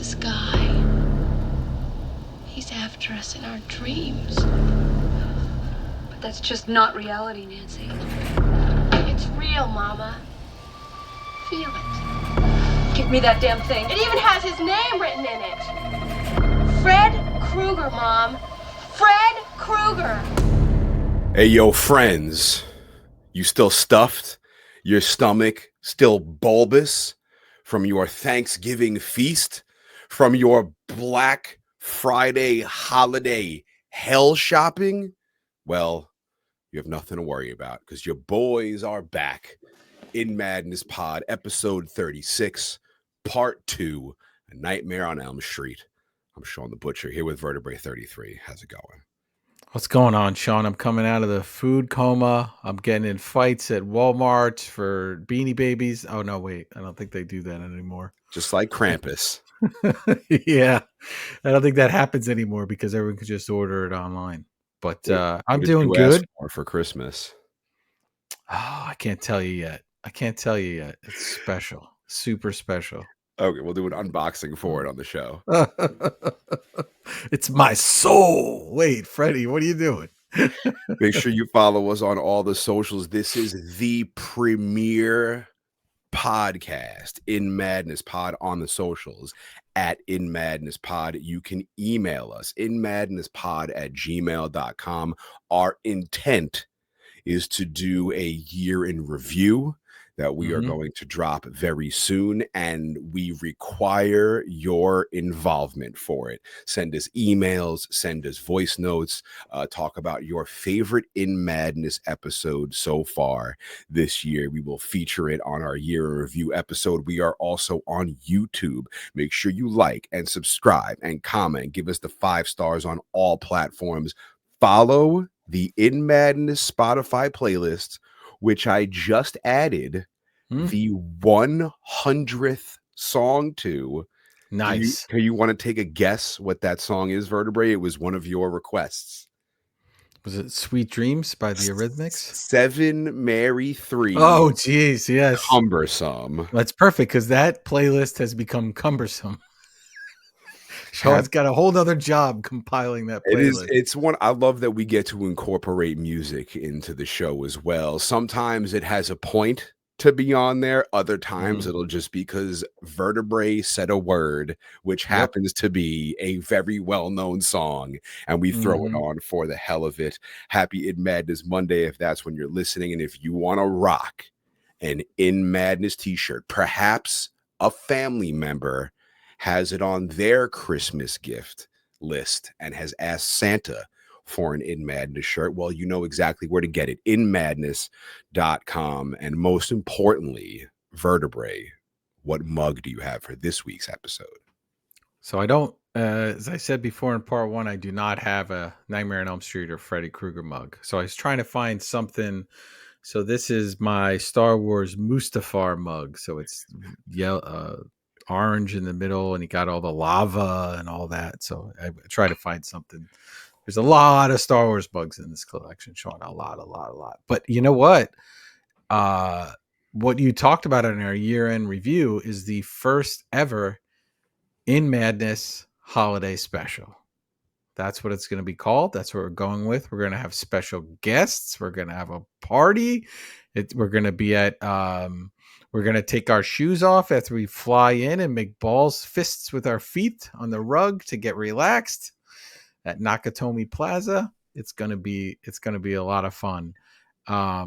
this guy. He's after us in our dreams. But that's just not reality, Nancy. It's real, Mama. Feel it. Give me that damn thing. It even has his name written in it. Fred Krueger, Mom. Fred Krueger. Hey, yo, friends. You still stuffed? Your stomach still bulbous from your Thanksgiving feast? From your Black Friday holiday hell shopping? Well, you have nothing to worry about because your boys are back. In Madness Pod, episode 36, part 2, A Nightmare on Elm Street. I'm Shawn the Butcher here with Pt.33. How's it going? What's going on, Shawn? I'm coming out of the food coma. I'm getting in fights at Walmart for Beanie Babies. Oh, no, wait. I don't think they do that anymore. Just like Krampus. Yeah. I don't think that happens anymore because everyone can just order it online. But I'm doing good. For Christmas. Oh, I can't tell you yet. It's special. Super special. Okay, we'll do an unboxing for it on the show. It's my soul. Wait, Freddie, what are you doing? Make sure you follow us on all the socials. This is the premier podcast, In Madness Pod, on the socials at In Madness Pod. You can email us, inmadnesspod@gmail.com. Our intent is to do a year in review that we are going to drop very soon, and we require your involvement for it. Send us emails, send us voice notes, talk about your favorite In Madness episode so far this year. We will feature it on our year in review episode. We are also on YouTube. Make sure you like and subscribe and comment. Give us the 5 stars on all platforms. Follow the In Madness Spotify playlist, which I just added the 100th song to. Nice. Do you want to take a guess what that song is, Vertebrae? It was one of your requests. Was it Sweet Dreams by the Eurythmics? 7 Mary 3. Oh, geez, yes. Cumbersome. That's perfect because that playlist has become cumbersome. Shawn's got a whole other job compiling that playlist. It's one. I love that we get to incorporate music into the show as well. Sometimes it has a point to be on there. Other times it'll just because Vertebrae said a word, which happens to be a very well-known song, and we throw it on for the hell of it. Happy In Madness Monday if that's when you're listening. And if you want to rock an In Madness t-shirt, perhaps a family member has it on their Christmas gift list and has asked Santa for an In Madness shirt, well, you know exactly where to get it. inmadness.com. And most importantly, Vertebrae, what mug do you have for this week's episode? So I don't, as I said before in part 1, I do not have a Nightmare on Elm Street or Freddy Krueger mug. So I was trying to find something. So this is my Star Wars Mustafar mug. So it's yellow, orange in the middle, and he got all the lava and all that. So I try to find something. There's a lot of Star Wars bugs in this collection, Shawn. A lot. But you know what? What you talked about in our year-end review is the first ever In Madness holiday special. That's what it's going to be called. That's what we're going with. We're going to have special guests. We're going to have a party. We're going to be at... we're going to take our shoes off after we fly in and make fists with our feet on the rug to get relaxed at Nakatomi Plaza. It's going to be a lot of fun. I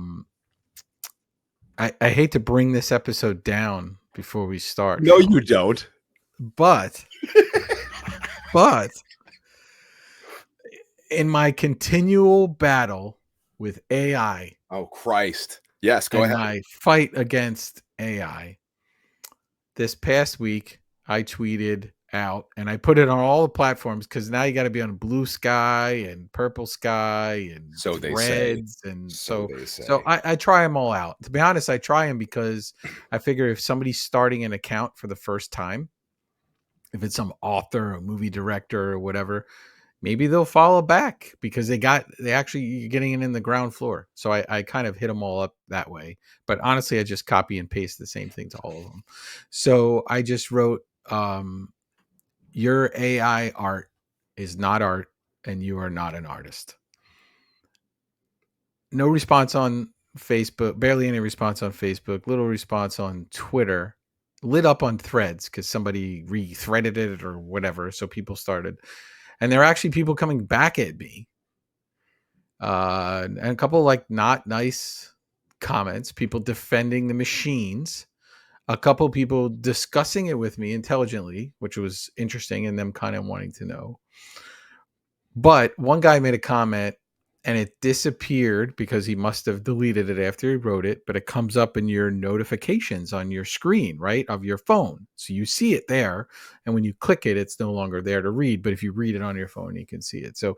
hate to bring this episode down before we start. No, you don't. But in my continual battle with AI. Oh, Christ. Yes, go ahead. My fight against AI. This past week, I tweeted out, and I put it on all the platforms because now you got to be on Blue Sky and Purple Sky and Threads, and so I try them all out. To be honest, I try them because I figure if somebody's starting an account for the first time, if it's some author or movie director or whatever, maybe they'll follow back because they actually getting it in the ground floor. So I kind of hit them all up that way. But honestly, I just copy and paste the same thing to all of them. So I just wrote, your AI art is not art, and you are not an artist. No response on Facebook, barely any response on Facebook, little response on Twitter, lit up on Threads because somebody re-threaded it or whatever. So people started, and there are actually people coming back at me, and a couple like not nice comments, people defending the machines, a couple people discussing it with me intelligently, which was interesting, and them kind of wanting to know. But one guy made a comment and it disappeared because he must have deleted it after he wrote it, but it comes up in your notifications on your screen, right, of your phone. So you see it there. And when you click it, it's no longer there to read. But if you read it on your phone, you can see it. So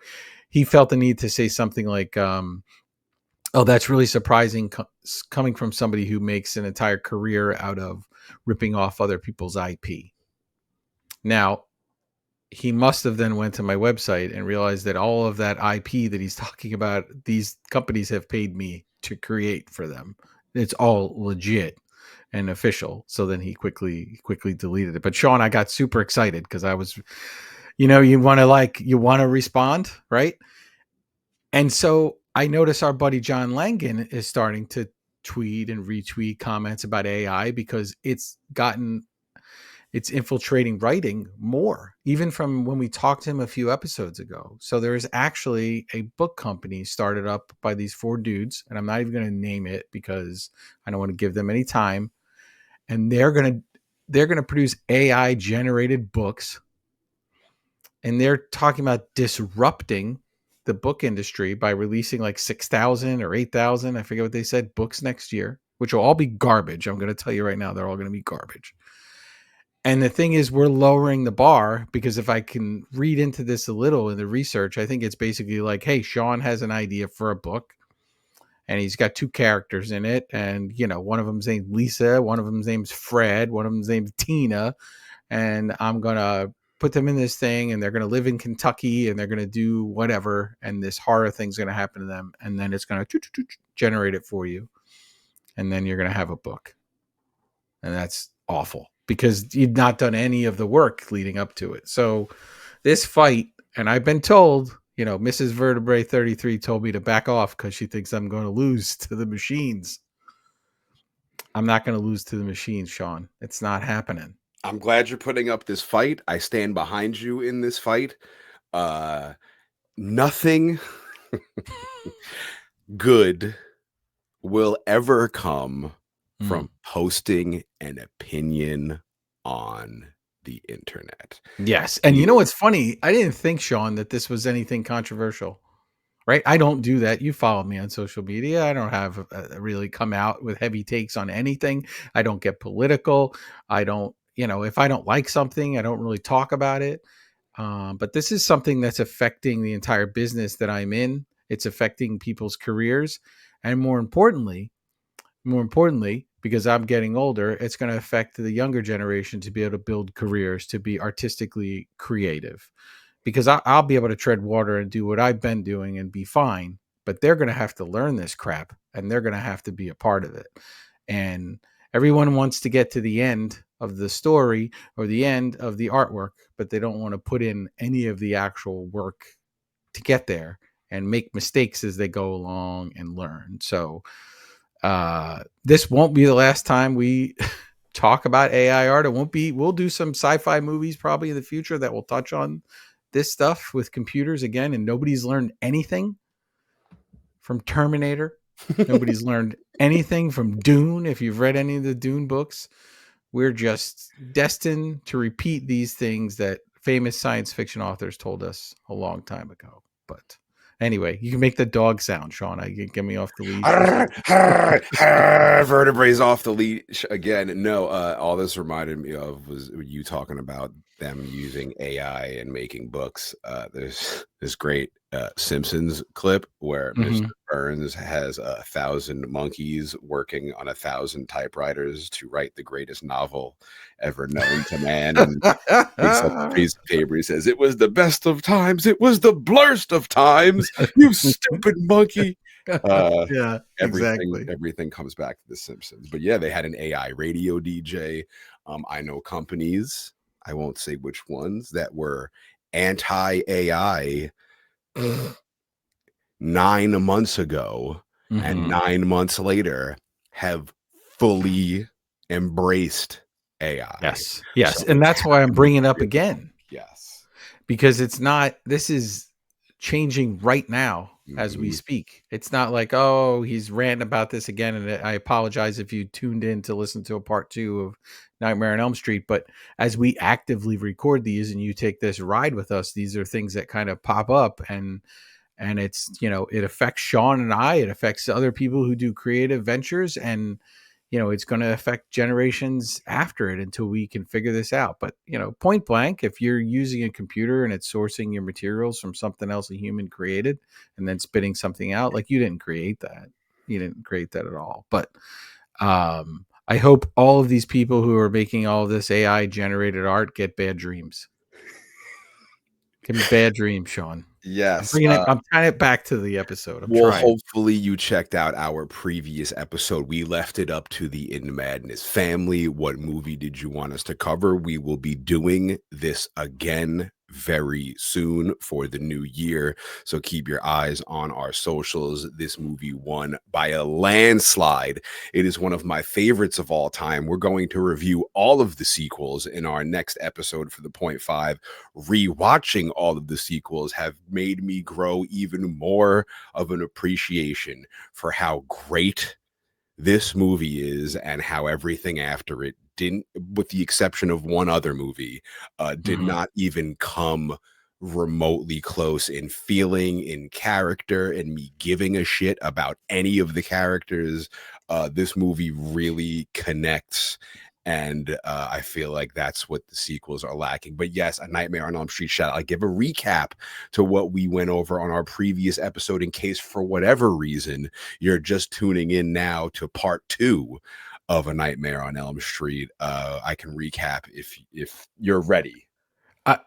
he felt the need to say something like, oh, that's really surprising coming from somebody who makes an entire career out of ripping off other people's IP. Now, he must have then went to my website and realized that all of that IP that he's talking about, these companies have paid me to create for them. It's all legit and official. So then he quickly deleted it. But Shawn, I got super excited because I was, you want to respond, right? And so I notice our buddy John Langan is starting to tweet and retweet comments about AI because it's infiltrating writing more, even from when we talked to him a few episodes ago. So there is actually a book company started up by these 4 dudes, and I'm not even going to name it because I don't want to give them any time. And they're going to produce AI generated books, and they're talking about disrupting the book industry by releasing like 6,000 or 8,000, I forget what they said, books next year, which will all be garbage. I'm going to tell you right now, they're all going to be garbage. And the thing is, we're lowering the bar because if I can read into this a little in the research, I think it's basically like, hey, Shawn has an idea for a book and he's got 2 characters in it. And, one of them's named Lisa, one of them's named Fred, one of them's named Tina. And I'm going to put them in this thing and they're going to live in Kentucky and they're going to do whatever. And this horror thing's going to happen to them. And then it's going to generate it for you. And then you're going to have a book. And that's awful because you've not done any of the work leading up to it. So this fight, and I've been told, Mrs. Pt.2 told me to back off because she thinks I'm going to lose to the machines. I'm not going to lose to the machines, Shawn. It's not happening. I'm glad you're putting up this fight. I stand behind you in this fight. Nothing good will ever come from posting an opinion on the internet. Yes. And you know what's funny? I didn't think, Shawn, that this was anything controversial, right? I don't do that. You follow me on social media. I don't have really come out with heavy takes on anything. I don't get political. I don't, if I don't like something, I don't really talk about it. But this is something that's affecting the entire business that I'm in. It's affecting people's careers. And more importantly, because I'm getting older, it's going to affect the younger generation to be able to build careers, to be artistically creative, because I'll be able to tread water and do what I've been doing and be fine. But they're going to have to learn this crap and they're going to have to be a part of it. And everyone wants to get to the end of the story or the end of the artwork, but they don't want to put in any of the actual work to get there and make mistakes as they go along and learn. So this won't be the last time we talk about AI art. It won't be. We'll do some sci-fi movies probably in the future that will touch on this stuff with computers again. And nobody's learned anything from Terminator. Nobody's learned anything from Dune. If you've read any of the Dune books, we're just destined to repeat these things that famous science fiction authors told us a long time ago. But anyway, you can make the dog sound, Shawn. I can get me off the leash. Vertebrae's off the leash again. No, all this reminded me of was you talking about them using AI and making books. There's this great Simpsons clip where Mr. Burns has 1,000 monkeys working on 1,000 typewriters to write the greatest novel ever known to man. And picks up a piece of paper. He says, "It was the best of times. It was the blurst of times. You stupid monkey." Yeah, exactly. Everything comes back to the Simpsons. But yeah, they had an AI radio DJ. I know companies I won't say which ones, that were anti-AI 9 months ago, and 9 months later have fully embraced AI. Yes, So and it's that's why I'm happening bringing it up real time. again, Yes. because it's not. This is changing right now as we Mhm. speak. It's not like, oh, he's ranting about this again. And I apologize if you tuned in to listen to a part 2 of Nightmare on Elm Street. But as we actively record these and you take this ride with us, these are things that kind of pop up, and it's, it affects Shawn and I. It affects other people who do creative ventures, and it's going to affect generations after it until we can figure this out. But point blank, if you're using a computer and it's sourcing your materials from something else a human created and then spitting something out, like, you didn't create that. You didn't create that at all. But I hope all of these people who are making all of this AI generated art get bad dreams. Give me bad dreams, Shawn. Yes. I'm tying it back to the episode. I'm Well, trying. hopefully you checked out our previous episode. We left it up to the In Madness family. What movie did you want us to cover? We will be doing this again very soon for the new year. So keep your eyes on our socials. This movie won by a landslide. It is one of my favorites of all time. We're going to review all of the sequels in our next episode for the Point Five. Rewatching all of the sequels have made me grow even more of an appreciation for how great this movie is, and how everything after it didn't, with the exception of one other movie, did Mhm. not even come remotely close in feeling, in character, and me giving a shit about any of the characters. This movie really connects, and I feel like that's what the sequels are lacking. But yes, A Nightmare on Elm Street shout out. I give a recap to what we went over on our previous episode, in case for whatever reason you're just tuning in now to part 2 of A Nightmare on Elm Street. I can recap if you're ready.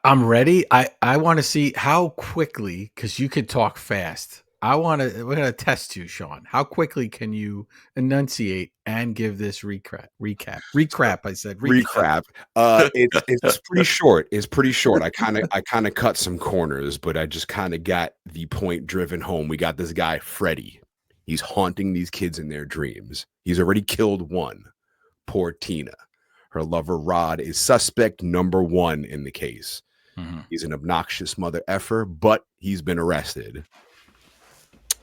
I'm ready. I want to see how quickly, because you could talk fast. We're going to test you, Shawn. How quickly can you enunciate and give this recap? I said recap. Recap. It's pretty short. It's pretty short. I kind of cut some corners, but I just kind of got the point driven home. We got this guy Freddy. He's haunting these kids in their dreams. He's already killed one. Poor Tina. Her lover Rod is suspect number 1 in the case. Mhm. He's an obnoxious mother effer, but he's been arrested.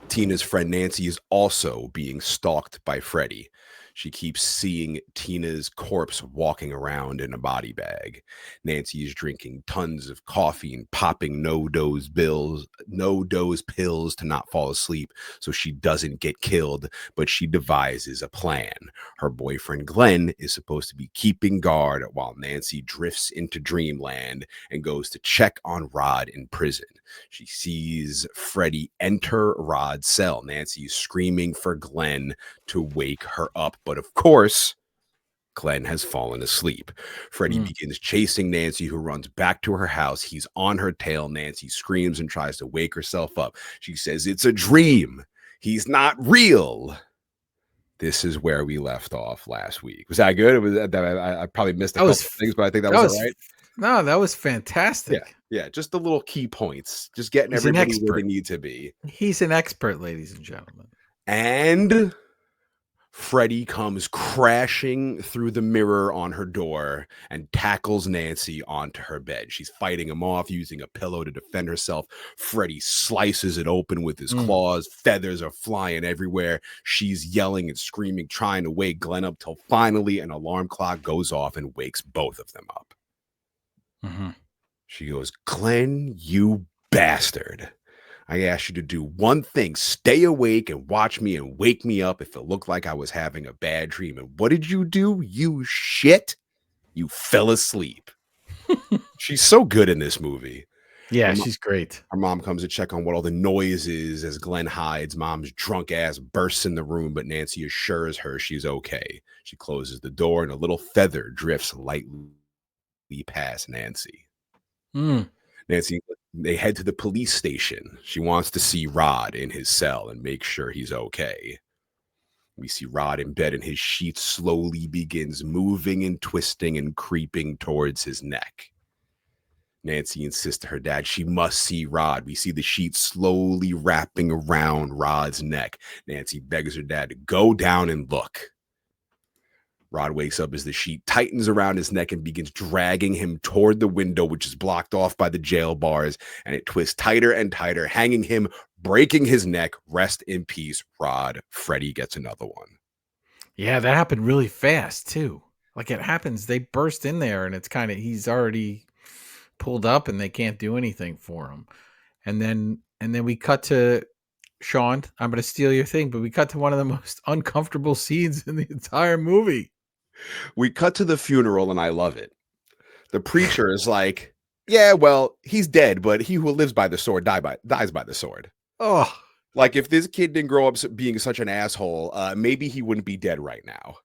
Tina's friend Nancy is also being stalked by Freddy. She keeps seeing Tina's corpse walking around in a body bag. Nancy is drinking tons of coffee and popping no-dose pills to not fall asleep so she doesn't get killed, but she devises a plan. Her boyfriend Glenn is supposed to be keeping guard while Nancy drifts into dreamland and goes to check on Rod in prison. She sees Freddy enter Rod's cell. Nancy is screaming for Glenn to wake her up, but of course, Glenn has fallen asleep. Freddy begins chasing Nancy, who runs back to her house. He's on her tail. Nancy screams and tries to wake herself up. She says, "It's a dream. He's not real." This is where we left off last week. Was that good? It was. I probably missed a That couple was of things, but I think that that was all was right. no, that was Yeah, fantastic. yeah. Just the little key points. Just getting He's an everybody where they expert. need to be. He's an expert, ladies and gentlemen. And Freddy comes crashing through the mirror on her door and tackles Nancy onto her bed. She's fighting him off using a pillow to defend herself. Freddy slices it open with his claws. Feathers are flying everywhere. She's yelling and screaming, trying to wake Glenn up, till finally an alarm clock goes off and wakes both of them up. She goes, "Glenn, you bastard. I asked you to do one thing, stay awake and watch me and wake me up if it looked like I was having a bad dream. And what did you do? You shit. You fell asleep." She's so good in this movie. Yeah, Her, mo- she's great. her mom comes to check on what all the noise is as Glenn hides. Mom's drunk ass bursts in the room, but Nancy assures her she's okay. She closes the door and a little feather drifts lightly past Nancy. Nancy, they head to the police station. She wants to see Rod in his cell and make sure he's okay. We see Rod in bed and his sheet slowly begins moving and twisting and creeping towards his neck. Nancy insists to her dad she must see Rod. We see the sheet slowly wrapping around Rod's neck. Nancy begs her dad to go down and look. Rod wakes up as the sheet tightens around his neck and begins dragging him toward the window, which is blocked off by the jail bars, and it twists tighter and tighter, hanging him, breaking his neck. Rest in peace, Rod. Freddy gets another one. Yeah, that happened really fast, too. Like, it happens, they burst in there, and it's kind of, he's already pulled up, and they can't do anything for him. And then we cut to Shawn. I'm going to steal your thing, but we cut to one of the most uncomfortable scenes in the entire movie. We cut to the funeral, and I love it. The preacher is like, yeah, well, he's dead, but he who lives by the sword dies by the sword. Oh, Like, if this kid didn't grow up being such an asshole, maybe he wouldn't be dead right now.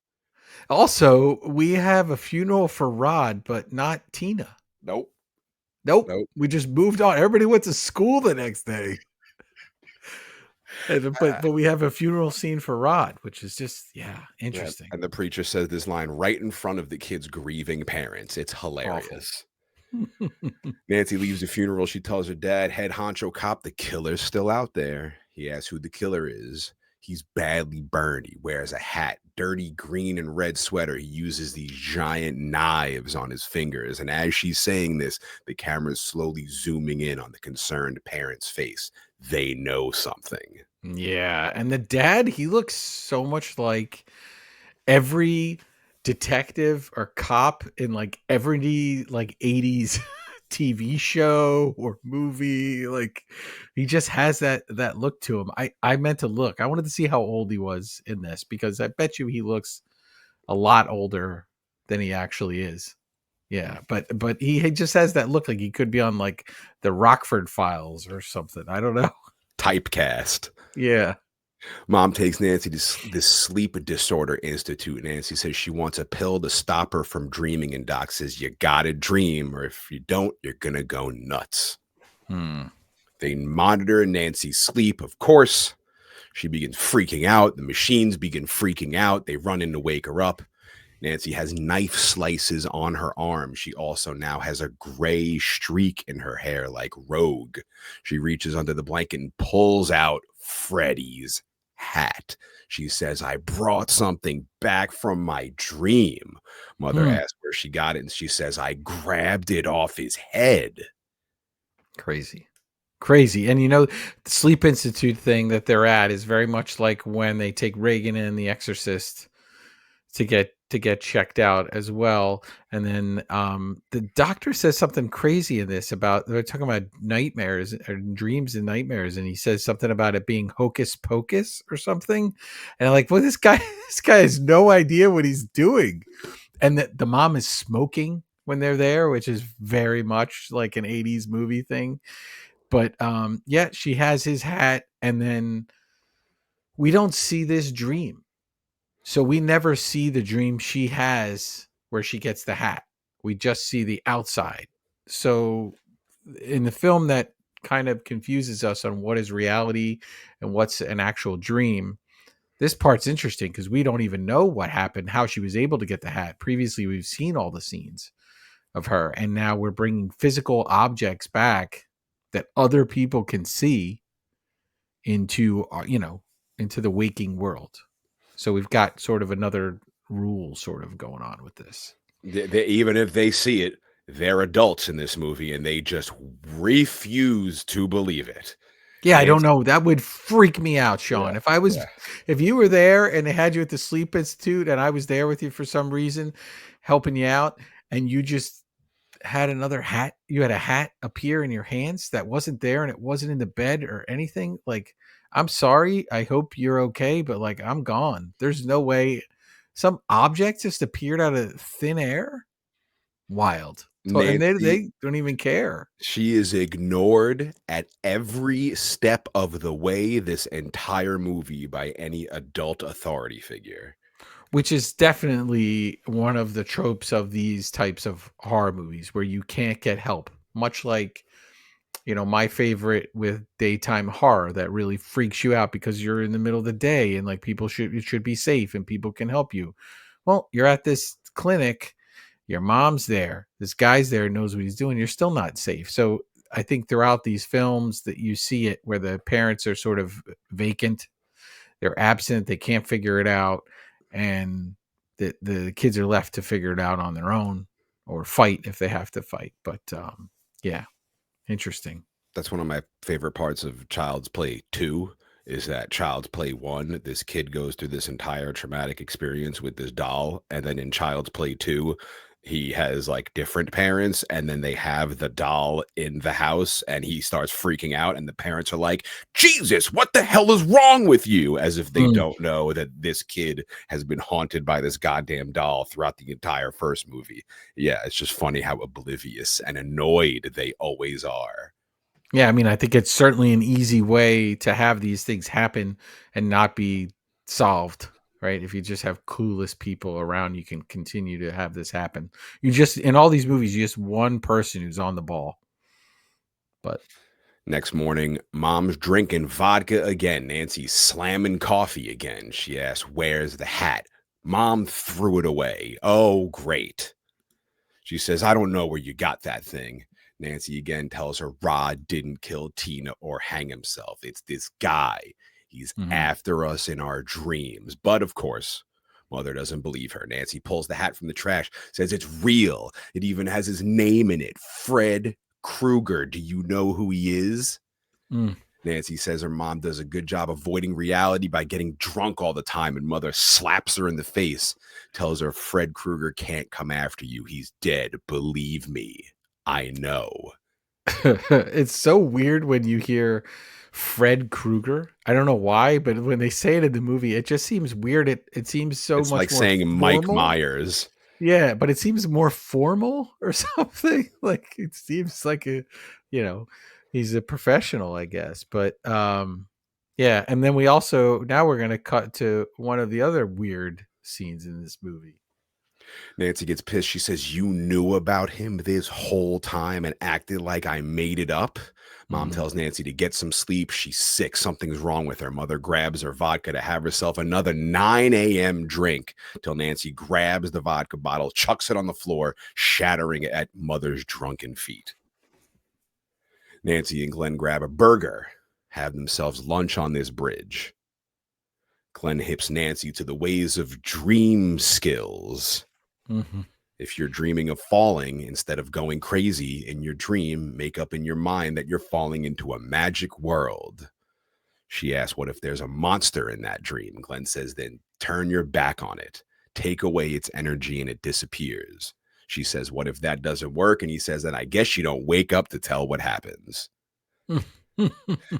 also, we have a funeral for Rod, but not Tina. Nope. Nope. We just moved on. Everybody went to school the next day. But we have a funeral scene for Rod, which is just, interesting. Yeah. And the preacher says this line right in front of the kid's grieving parents. It's hilarious. Nancy leaves the funeral. She tells her dad, head honcho cop, the killer's still out there. He asks who the killer is. He's badly burned. He wears a hat, dirty green and red sweater. He uses these giant knives on his fingers. And as she's saying this, the camera's slowly zooming in on the concerned parent's face. They know something. Yeah. And the dad, he looks so much like every detective or cop in like every like 80s TV show or movie. Like, he just has that look to him. I meant to look. I wanted to see how old he was in this, because I bet you he looks a lot older than he actually is. Yeah, but he just has that look like he could be on like the Rockford Files or something. I don't know. Typecast. Yeah. Mom takes Nancy to this sleep disorder institute. Nancy says she wants a pill to stop her from dreaming, and Doc says you gotta dream, or if you don't, you're gonna go nuts. They monitor Nancy's sleep, of course. She begins freaking out. The machines begin freaking out. They run in to wake her up. Nancy has knife slices on her arm. She also now has a gray streak in her hair like Rogue. She reaches under the blanket and pulls out Freddy's hat. She says, I brought something back from my dream. Mother asks where she got it, and she says, I grabbed it off his head. Crazy. And the Sleep Institute thing that they're at is very much like when they take Reagan and The Exorcist to get checked out as well. And then the doctor says something crazy in this about, they're talking about nightmares or dreams and nightmares, and he says something about it being hocus pocus or something. And I'm like, well, this guy has no idea what he's doing. And that the mom is smoking when they're there, which is very much like an 80s movie thing. But she has his hat, and then we don't see this dream. So we never see the dream she has where she gets the hat. We just see the outside. So in the film, that kind of confuses us on what is reality and what's an actual dream. This part's interesting because we don't even know what happened, how she was able to get the hat. Previously, we've seen all the scenes of her, and now we're bringing physical objects back that other people can see into the waking world. So we've got sort of another rule sort of going on with this. Even if they see it, they're adults in this movie, and they just refuse to believe it. Yeah, I don't know. That would freak me out, Shawn. Yeah, if you were there and they had you at the Sleep Institute and I was there with you for some reason, helping you out, and you just had another hat, you had a hat appear in your hands that wasn't there and it wasn't in the bed or anything, like, I'm sorry. I hope you're okay, but like, I'm gone. There's no way some object just appeared out of thin air. Wild. And they don't even care. She is ignored at every step of the way this entire movie by any adult authority figure. Which is definitely one of the tropes of these types of horror movies where you can't get help. Much like my favorite with daytime horror that really freaks you out because you're in the middle of the day and like it should be safe and people can help you. Well, you're at this clinic, your mom's there, this guy's there, knows what he's doing, you're still not safe. So I think throughout these films that you see it where the parents are sort of vacant, they're absent, they can't figure it out, and the kids are left to figure it out on their own or fight if they have to fight. But yeah, interesting. That's one of my favorite parts of Child's Play 2 is that Child's Play 1, this kid goes through this entire traumatic experience with this doll. And then in Child's Play 2, he has like different parents, and then they have the doll in the house and he starts freaking out. And the parents are like, Jesus, what the hell is wrong with you? As if they don't know that this kid has been haunted by this goddamn doll throughout the entire first movie. Yeah, it's just funny how oblivious and annoyed they always are. Yeah, I mean, I think it's certainly an easy way to have these things happen and not be solved, right? If you just have clueless people around, you can continue to have this happen. You just, in all these movies, you just one person who's on the ball. But next morning, Mom's drinking vodka again. Nancy's slamming coffee again. She asks, "Where's the hat?" Mom threw it away. Oh, great. She says, "I don't know where you got that thing." Nancy again tells her Rod didn't kill Tina or hang himself. It's this guy. He's after us in our dreams. But of course, Mother doesn't believe her. Nancy pulls the hat from the trash, says it's real. It even has his name in it. Fred Krueger. Do you know who he is? Nancy says her mom does a good job avoiding reality by getting drunk all the time, and Mother slaps her in the face, tells her Fred Krueger can't come after you. He's dead. Believe me. I know. It's so weird when you hear Fred Krueger. I don't know why, but when they say it in the movie, it just seems weird. It seems so It's much like more saying formal. Mike Myers. Yeah, but it seems more formal or something. Like it seems like he's a professional, I guess. But yeah, and then now we're gonna cut to one of the other weird scenes in this movie. Nancy gets pissed. She says, "You knew about him this whole time and acted like I made it up." Mom tells Nancy to get some sleep. She's sick. Something's wrong with her. Mother grabs her vodka to have herself another 9 a.m. drink till Nancy grabs the vodka bottle, chucks it on the floor, shattering it at Mother's drunken feet. Nancy and Glenn grab a burger, have themselves lunch on this bridge. Glenn hips Nancy to the ways of dream skills. If you're dreaming of falling, instead of going crazy in your dream, make up in your mind that you're falling into a magic world. She asks, "What if there's a monster in that dream?" Glenn says, "Then turn your back on it. Take away its energy and it disappears." She says, "What if that doesn't work?" And he says, "Then I guess you don't wake up to tell what happens."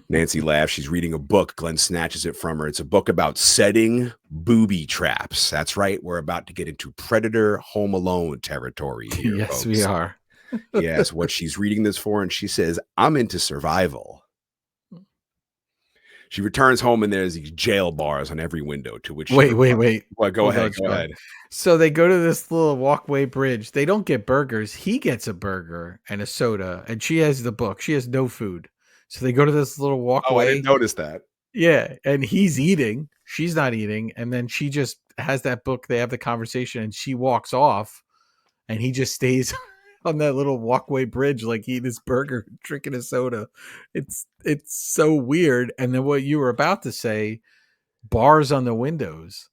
Nancy laughs. She's reading a book. Glenn snatches it from her. It's a book about setting booby traps. That's right. We're about to get into Predator Home Alone territory here. Yes, folks. we are. He asks what she's reading this for, and she says, "I'm into survival." She returns home, and there's these jail bars on every window, to which Wait. Well, go Hold ahead. on, Go Shawn. ahead. So they go to this little walkway bridge. They don't get burgers. He gets a burger and a soda, and she has the book. She has no food. So they go to this little walkway. Oh, I didn't notice that. Yeah, and he's eating. She's not eating, and then she just has that book. They have the conversation, and she walks off, and he just stays on that little walkway bridge, like eating his burger, drinking a soda. It's so weird. And then what you were about to say, bars on the windows.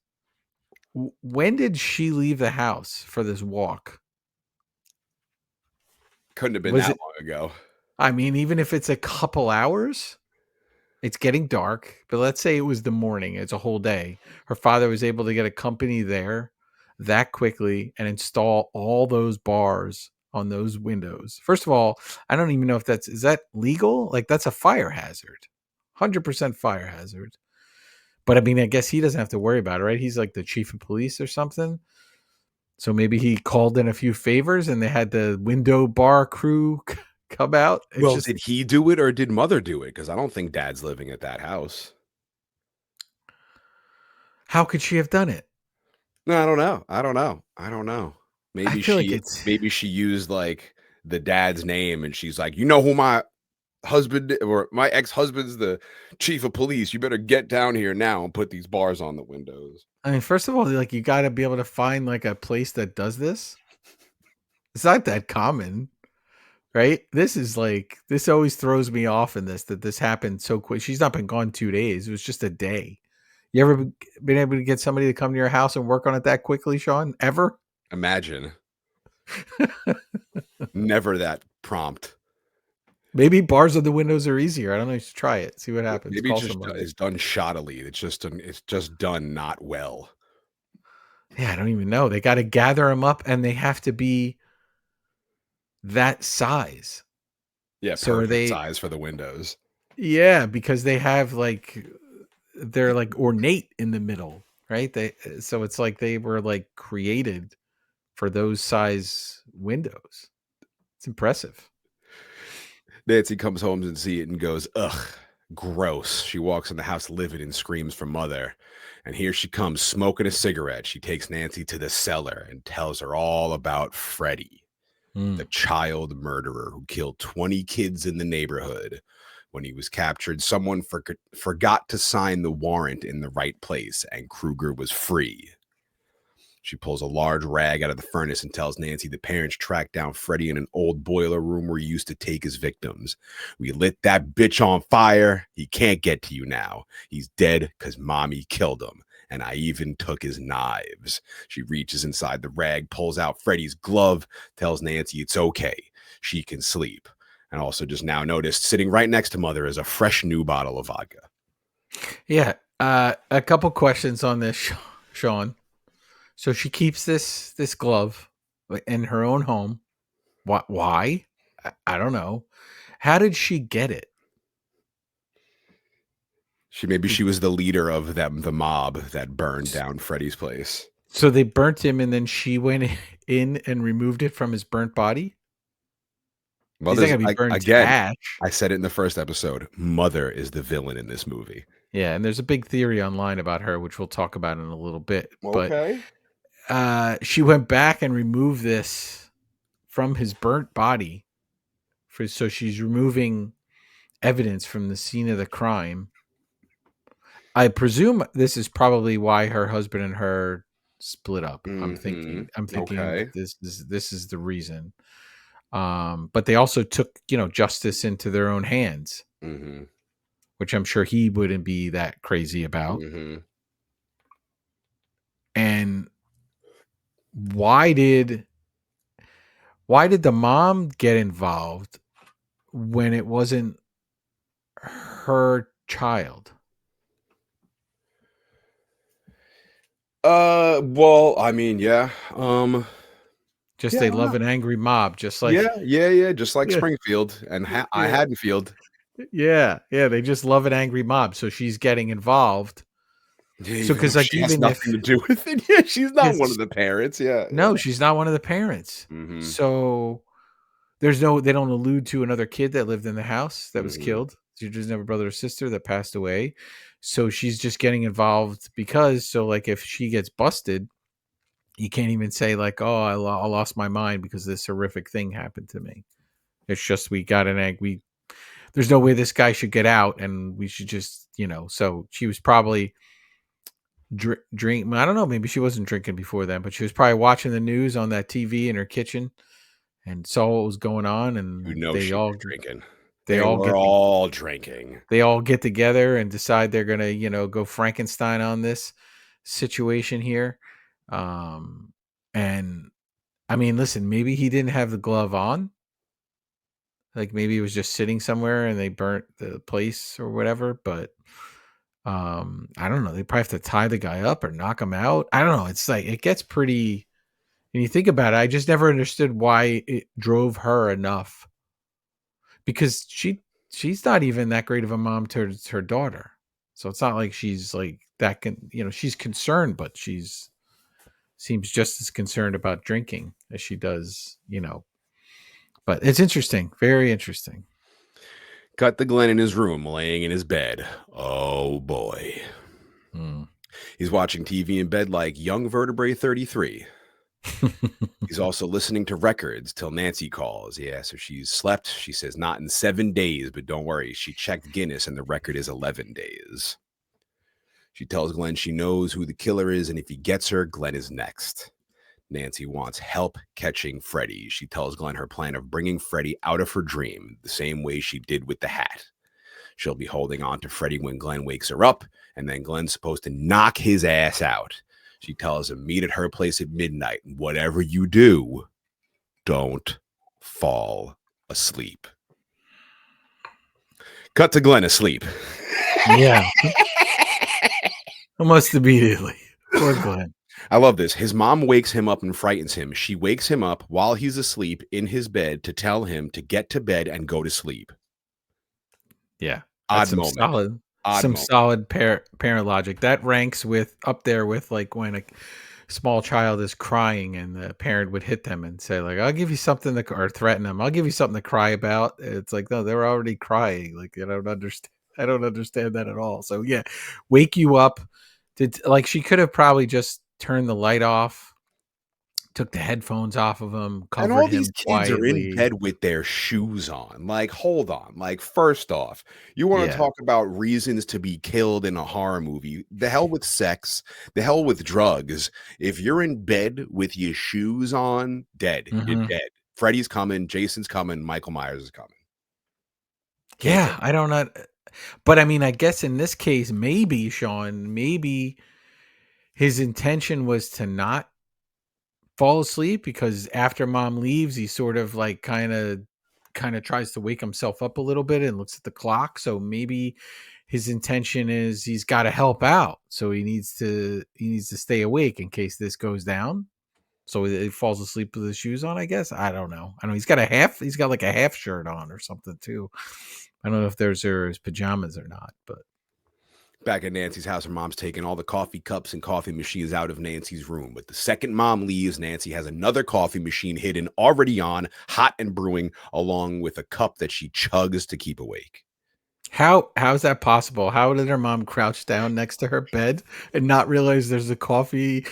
When did she leave the house for this walk? Couldn't have been Was that it? long ago. I mean, even if it's a couple hours, it's getting dark. But let's say it was the morning; it's a whole day. Her father was able to get a company there that quickly and install all those bars on those windows. First of all, I don't even know if is that legal? Like that's a fire hazard. 100% fire hazard. But I mean, I guess he doesn't have to worry about it, right? He's like the chief of police or something. So maybe he called in a few favors and they had the window bar crew come out. Did he do it or did Mother do it? Because I don't think Dad's living at that house. How could she have done it? No, I don't know. Maybe she used like the dad's name and she's like, "You know who my husband or my ex-husband's the chief of police. You better get down here now and put these bars on the windows. I mean, first of all, like, you got to be able to find like a place that does this. It's not that common, right? This always throws me off in that this happened so quick. She's not been gone 2 days. It was just a day. You ever been able to get somebody to come to your house and work on it that quickly, Shawn? Ever? Imagine. Never that prompt. Maybe bars on the windows are easier. I don't know. You should try it. See what happens. Maybe Call just somebody. it's done shoddily. It's just done not well. Yeah, I don't even know. They got to gather them up, and they have to be that size. Yeah, So perfect size for the windows. Yeah, because they're like ornate in the middle, right? So it's like they were like created for those size windows. It's impressive. Nancy comes home and sees it and goes, ugh, gross. She walks in the house livid and screams for mother. And here she comes smoking a cigarette. She takes Nancy to the cellar and tells her all about Freddie, the child murderer who killed 20 kids in the neighborhood. When he was captured, someone forgot to sign the warrant in the right place, and Kruger was free. She pulls a large rag out of the furnace and tells Nancy the parents tracked down Freddie in an old boiler room where he used to take his victims. We lit that bitch on fire. He can't get to you now. He's dead because mommy killed him. And I even took his knives. She reaches inside the rag, pulls out Freddie's glove, tells Nancy it's okay. She can sleep. And also just now noticed sitting right next to mother is a fresh new bottle of vodka. Yeah. A couple questions on this, Shawn. So she keeps this glove in her own home. Why? I don't know. How did she get it? She was the leader of the mob that burned down Freddie's place. So they burnt him, and then she went in and removed it from his burnt body. Well, He's not gonna be burned to ash. I said it in the first episode. Mother is the villain in this movie. Yeah, and there's a big theory online about her, which we'll talk about in a little bit. Okay. But she went back and removed this from his burnt body. So she's removing evidence from the scene of the crime. I presume this is probably why her husband and her split up. Mm-hmm. I'm thinking okay. this is the reason. But they also took, justice into their own hands, which I'm sure he wouldn't be that crazy about. And why did the mom get involved when it wasn't her child? Well, I mean, yeah. They love an angry mob, just like just like Springfield and Haddonfield. Yeah, they just love an angry mob. So she's getting involved. Yeah, so because she has nothing to do with it. Yeah, she's not one of the parents. Yeah, no, she's not one of the parents. So they don't allude to another kid that lived in the house that was killed. She doesn't have a brother or sister that passed away. So she's just getting involved because, like, if she gets busted, you can't even say like, "Oh, I lost my mind because this horrific thing happened to me." It's just we got an egg. There's no way this guy should get out, and we should just, So she was probably drink. I don't know. Maybe she wasn't drinking before then, but she was probably watching the news on that TV in her kitchen and saw what was going on. And she was drinking. They were all drinking. They all get together and decide they're gonna, go Frankenstein on this situation here. And I mean, listen, maybe he didn't have the glove on. Like maybe he was just sitting somewhere and they burnt the place or whatever. But I don't know. They probably have to tie the guy up or knock him out. I don't know. It's like it gets pretty. When you think about it, I just never understood why it drove her enough. Because she's not even that great of a mom to her daughter. So it's not like she's like that she's concerned, but seems just as concerned about drinking as she does, But it's interesting, very interesting. Cut the Glenn in his room, laying in his bed. Oh boy. He's watching TV in bed like young vertebrae 33. He's also listening to records till Nancy calls. Yeah, so she's slept. She says not in 7 days, but don't worry. She checked Guinness and the record is 11 days. She tells Glenn she knows who the killer is, and if he gets her, Glenn is next. Nancy wants help catching Freddy. She tells Glenn her plan of bringing Freddy out of her dream, the same way she did with the hat. She'll be holding on to Freddy when Glenn wakes her up, and then Glenn's supposed to knock his ass out. She tells him, meet at her place at midnight. Whatever you do, don't fall asleep. Cut to Glenn asleep. Yeah. Almost immediately. Poor Glenn. I love this. His mom wakes him up and frightens him. She wakes him up while he's asleep in his bed to tell him to get to bed and go to sleep. Yeah. Odd Some moment. solid parent logic. That ranks with up there with like when a small child is crying and the parent would hit them and say like, I'll give you something to, or threaten them. I'll give you something to cry about. It's like, no, they're already crying. Like, I don't understand that at all. So yeah, wake you up. Like she could have probably just turned the light off, took the headphones off of him, covered and all him these kids quietly. are in bed with their shoes on. Like, hold on. Like, first off, you want to talk about reasons to be killed in a horror movie? The hell with sex, the hell with drugs. If you're in bed with your shoes on, dead. You're dead. Freddy's coming, Jason's coming, Michael Myers is coming. Yeah, I don't know. But I mean, I guess in this case, maybe Shawn, maybe his intention was to not fall asleep because after mom leaves, he sort of like kind of tries to wake himself up a little bit and looks at the clock. So maybe his intention is he's got to help out. So he needs to stay awake in case this goes down. So he falls asleep with his shoes on, I guess. I don't know. He's got like a half shirt on or something too. I don't know if those are his pajamas or not, but back at Nancy's house, her mom's taking all the coffee cups and coffee machines out of Nancy's room. But the second mom leaves, Nancy has another coffee machine hidden, already on, hot and brewing, along with a cup that she chugs to keep awake. How's that possible? How did her mom crouch down next to her bed and not realize there's a coffee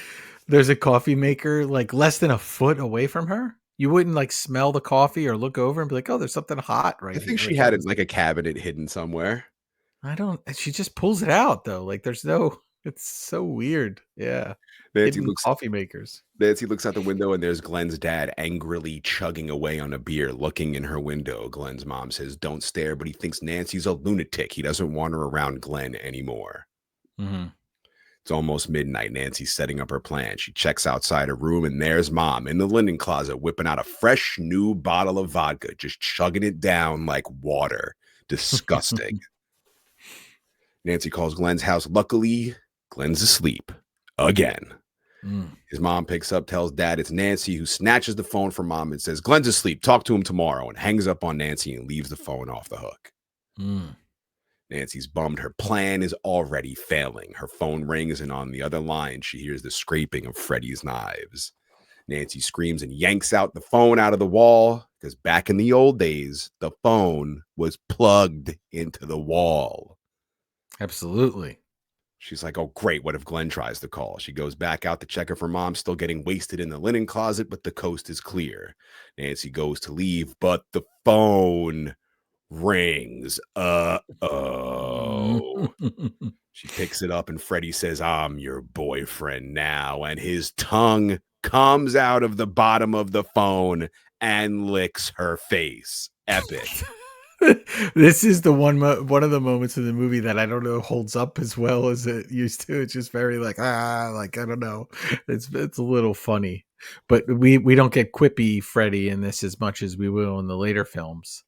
maker like less than a foot away from her? You wouldn't like smell the coffee or look over and be like, "Oh, there's something hot right here." I think she like, had it like a cabinet hidden somewhere. She just pulls it out though. Like it's so weird. Yeah. Hidden coffee makers. Nancy looks out the window and there's Glenn's dad angrily chugging away on a beer, looking in her window. Glenn's mom says, don't stare, but he thinks Nancy's a lunatic. He doesn't want her around Glenn anymore. Mm-hmm. It's almost midnight. Nancy's setting up her plan. She checks outside her room and there's mom in the linen closet whipping out a fresh new bottle of vodka, just chugging it down like water. Disgusting. Nancy calls Glenn's house. Luckily, Glenn's asleep again. His mom picks up, tells dad it's Nancy, who snatches the phone from mom and says, Glenn's asleep. Talk to him tomorrow, and hangs up on Nancy and leaves the phone off the hook. Nancy's bummed. Her plan is already failing. Her phone rings, and on the other line, she hears the scraping of Freddy's knives. Nancy screams and yanks out the phone out of the wall because back in the old days, the phone was plugged into the wall. Absolutely. She's like, oh, great. What if Glenn tries to call? She goes back out to check if her mom's still getting wasted in the linen closet, but the coast is clear. Nancy goes to leave, but the phone rings. She picks it up and Freddy says, I'm your boyfriend now. And his tongue comes out of the bottom of the phone and licks her face. Epic. This is the one of the moments in the movie that I don't know holds up as well as it used to. It's just very like I don't know. It's a little funny, but we don't get quippy Freddy in this as much as we will in the later films.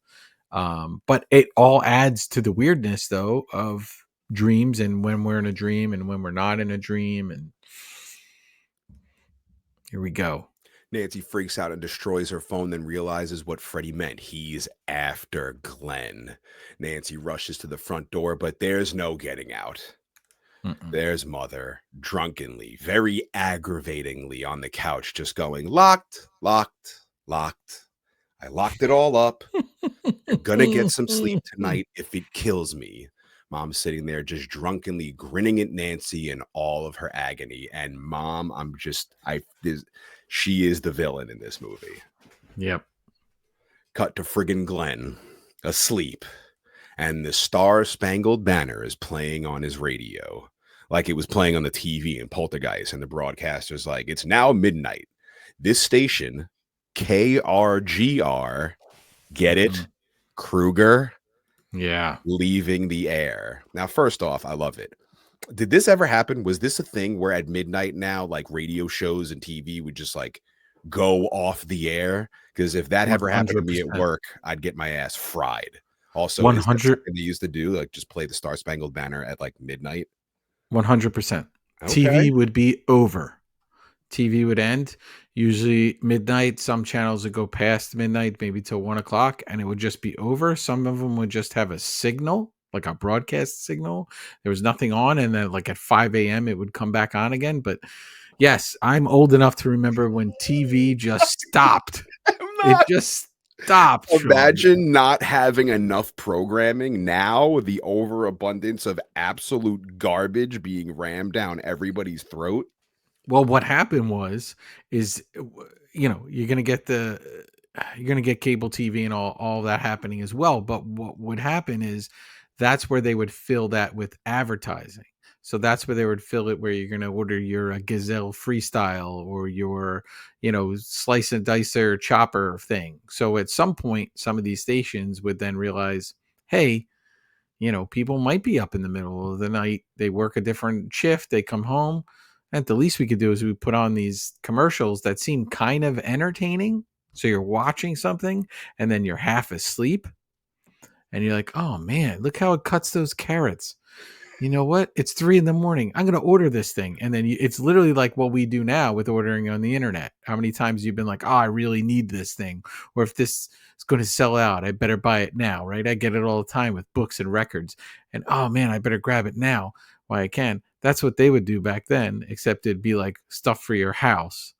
But it all adds to the weirdness though of dreams and when we're in a dream and when we're not in a dream. And here we go. Nancy freaks out and destroys her phone, then realizes what Freddy meant. He's after Glenn. Nancy rushes to the front door, but there's no getting out. There's Mother, drunkenly, very aggravatingly on the couch, just going, locked, locked, locked. I locked it all up. You're gonna get some sleep tonight if it kills me. Mom's sitting there just drunkenly grinning at Nancy in all of her agony. And Mom, She is the villain in this movie. Yep. Cut to friggin' Glenn, asleep, and the Star-Spangled Banner is playing on his radio, like it was playing on the TV in Poltergeist, and the broadcaster's like, it's now midnight. This station, KRGR, get it? Kruger? Yeah. Leaving the air. Now, first off, I love it. Did this ever happen? Was this a thing where at midnight now, like radio shows and TV would just like go off the air? Because if that ever happened to me at 100%. work, I'd get my ass fried. Also, is that 100 something they used to do? Like just play the Star Spangled Banner at like midnight? 100%. Okay. TV would be over. TV would end. Usually midnight. Some channels would go past midnight, maybe till 1 o'clock, and it would just be over. Some of them would just have a signal, like a broadcast signal. There was nothing on, and then like at 5 a.m. it would come back on again. But yes, I'm old enough to remember when TV just stopped. It just stopped. Shawn. Imagine not having enough programming now, the overabundance of absolute garbage being rammed down everybody's throat. Well, what happened is you're gonna get cable TV and all that happening as well. But what would happen is that's where they would fill that with advertising. So that's where they would fill it, where you're gonna order your Gazelle Freestyle or your slice and dicer chopper thing. So at some point, some of these stations would then realize, hey, people might be up in the middle of the night. They work a different shift. They come home. And the least we could do is we put on these commercials that seem kind of entertaining. So you're watching something and then you're half asleep. And you're like, oh, man, look how it cuts those carrots. You know what? It's 3 a.m. I'm going to order this thing. And then it's literally like what we do now with ordering on the internet. How many times you've been like, oh, I really need this thing. Or if this is going to sell out, I better buy it now, right? I get it all the time with books and records. And, oh, man, I better grab it now while I can. That's what they would do back then, except it'd be like stuff for your house.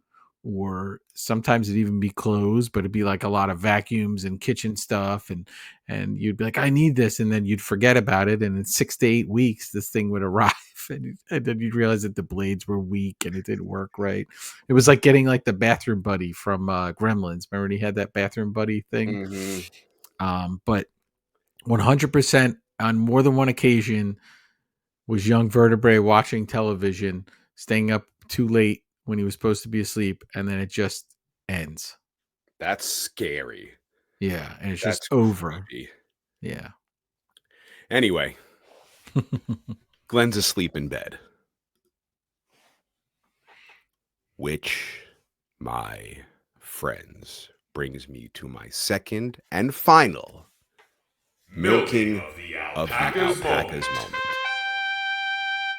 Or sometimes it'd even be clothes, but it'd be like a lot of vacuums and kitchen stuff. And you'd be like, I need this. And then you'd forget about it. And in 6 to 8 weeks, this thing would arrive. And then you'd realize that the blades were weak and it didn't work right. It was like getting like the bathroom buddy from Gremlins. Remember when he had that bathroom buddy thing? Mm-hmm. But 100% on more than one occasion was young Vertebrae watching television, staying up too late when he was supposed to be asleep, and then it just ends. That's scary. Yeah, and it's just over. Creepy. Yeah. Anyway, Glenn's asleep in bed. Which, my friends, brings me to my second and final milking of the alpacas moment.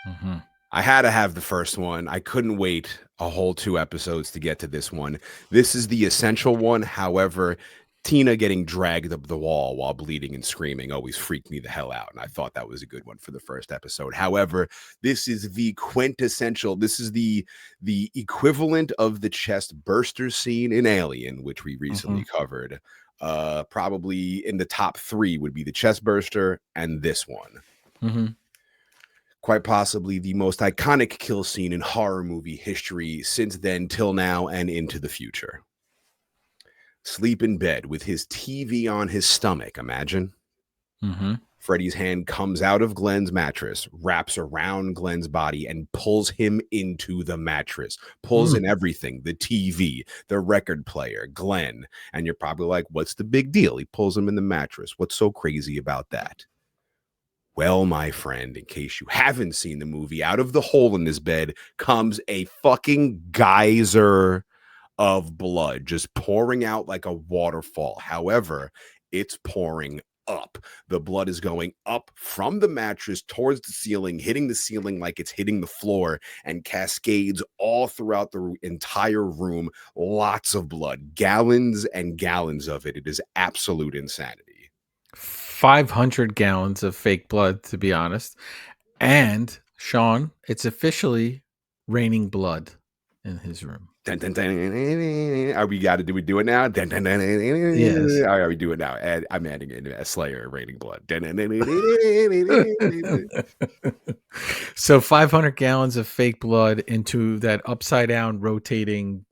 Mm-hmm. I had to have the first one. I couldn't wait a whole 2 episodes to get to this one. This is the essential one. However, Tina getting dragged up the wall while bleeding and screaming always freaked me the hell out. And I thought that was a good one for the first episode. However, this is the quintessential. This is the equivalent of the chest burster scene in Alien, which we recently covered. Probably in the top 3 would be the chest burster and this one. Mm-hmm. Quite possibly the most iconic kill scene in horror movie history since then till now and into the future. Sleep in bed with his TV on his stomach, imagine. Mm-hmm. Freddy's hand comes out of Glenn's mattress, wraps around Glenn's body, and pulls him into the mattress. Pulls in everything, the TV, the record player, Glenn. And you're probably like, what's the big deal? He pulls him in the mattress. What's so crazy about that? Well, my friend, in case you haven't seen the movie, out of the hole in this bed comes a fucking geyser of blood just pouring out like a waterfall. However, it's pouring up. The blood is going up from the mattress towards the ceiling, hitting the ceiling like it's hitting the floor, and cascades all throughout the entire room. Lots of blood, gallons and gallons of it. It is absolute insanity. 500 gallons of fake blood, to be honest. And Shawn, it's officially raining blood in his room. Dun, dun, dun, are we got to do we it now? Dun, dun, dun, yes. All right, we do it now. I'm adding in a Slayer raining blood. So 500 gallons of fake blood into that upside down rotating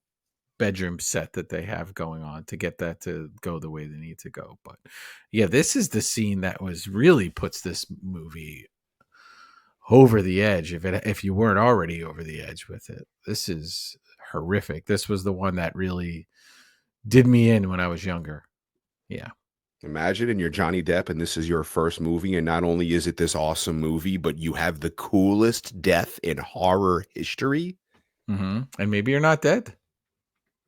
bedroom set that they have going on to get that to go the way they need to go. But yeah, this is the scene that was really puts this movie over the edge. If you weren't already over the edge with it, this is horrific. This was the one that really did me in when I was younger. Yeah. Imagine and you're Johnny Depp and this is your first movie, and not only is it this awesome movie, but you have the coolest death in horror history. And maybe you're not dead.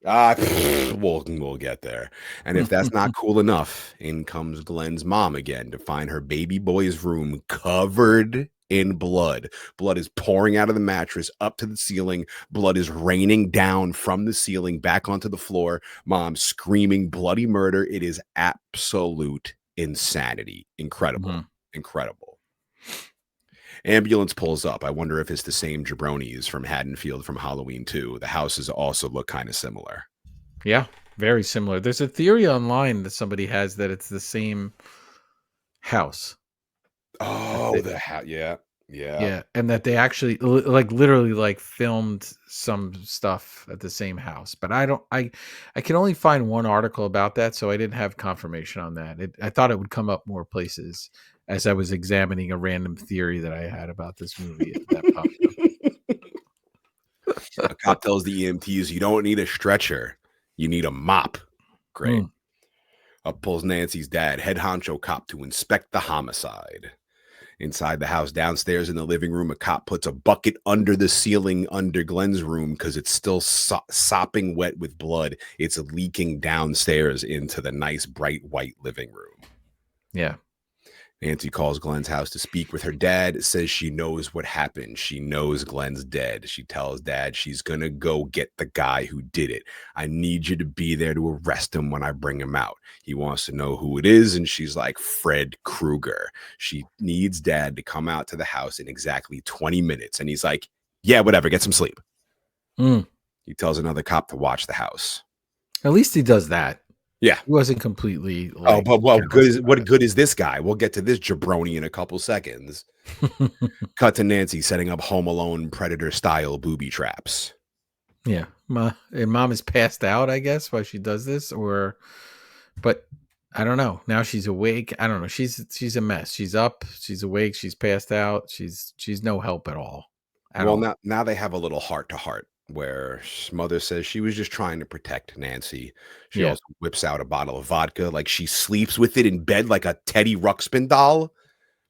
We'll get there. And if that's not cool enough, in comes Glenn's mom again to find her baby boy's room covered in blood. Blood is pouring out of the mattress up to the ceiling. Blood is raining down from the ceiling back onto the floor. Mom screaming bloody murder. It is absolute insanity. Incredible. Incredible. Ambulance pulls up. I wonder if it's the same jabronis from Haddonfield from Halloween 2. The houses also look kind of similar. Yeah, very similar. There's a theory online that somebody has that it's the same house. Oh, yeah. And that they actually literally filmed some stuff at the same house. But I can only find one article about that, so I didn't have confirmation on that. I thought it would come up more places as I was examining a random theory that I had about this movie that popped up. A cop tells the EMTs, you don't need a stretcher. You need a mop. Great. Up pulls Nancy's dad, head honcho cop, to inspect the homicide. Inside the house, downstairs in the living room, a cop puts a bucket under the ceiling under Glenn's room because it's still sopping wet with blood. It's leaking downstairs into the nice, bright white living room. Yeah. Nancy calls Glenn's house to speak with her dad, says she knows what happened. She knows Glenn's dead. She tells dad she's going to go get the guy who did it. I need you to be there to arrest him when I bring him out. He wants to know who it is, and she's like, Fred Krueger. She needs dad to come out to the house in exactly 20 minutes. And he's like, yeah, whatever, get some sleep. He tells another cop to watch the house. At least he does that. Yeah. He wasn't completely what good is this guy? We'll get to this jabroni in a couple seconds. Cut to Nancy setting up Home Alone Predator style booby traps. Yeah. And mom is passed out, I guess, while she does this, but I don't know. Now she's awake. I don't know. She's a mess. She's up, she's awake, she's passed out. She's no help at all. Now they have a little heart to heart, where mother says she was just trying to protect Nancy. She also whips out a bottle of vodka, like she sleeps with it in bed like a Teddy Ruxpin doll.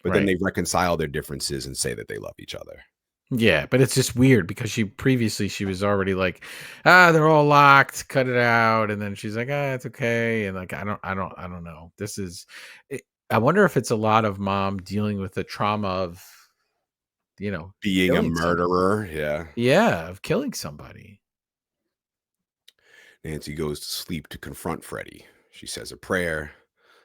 But then they reconcile their differences and say that they love each other. Yeah, but it's just weird because she was already like, they're all locked, cut it out, and then she's like, it's okay, and like I don't know. This is, I wonder if it's a lot of mom dealing with the trauma of, being a murderer. Yeah, of killing somebody. Nancy goes to sleep to confront Freddie. She says a prayer,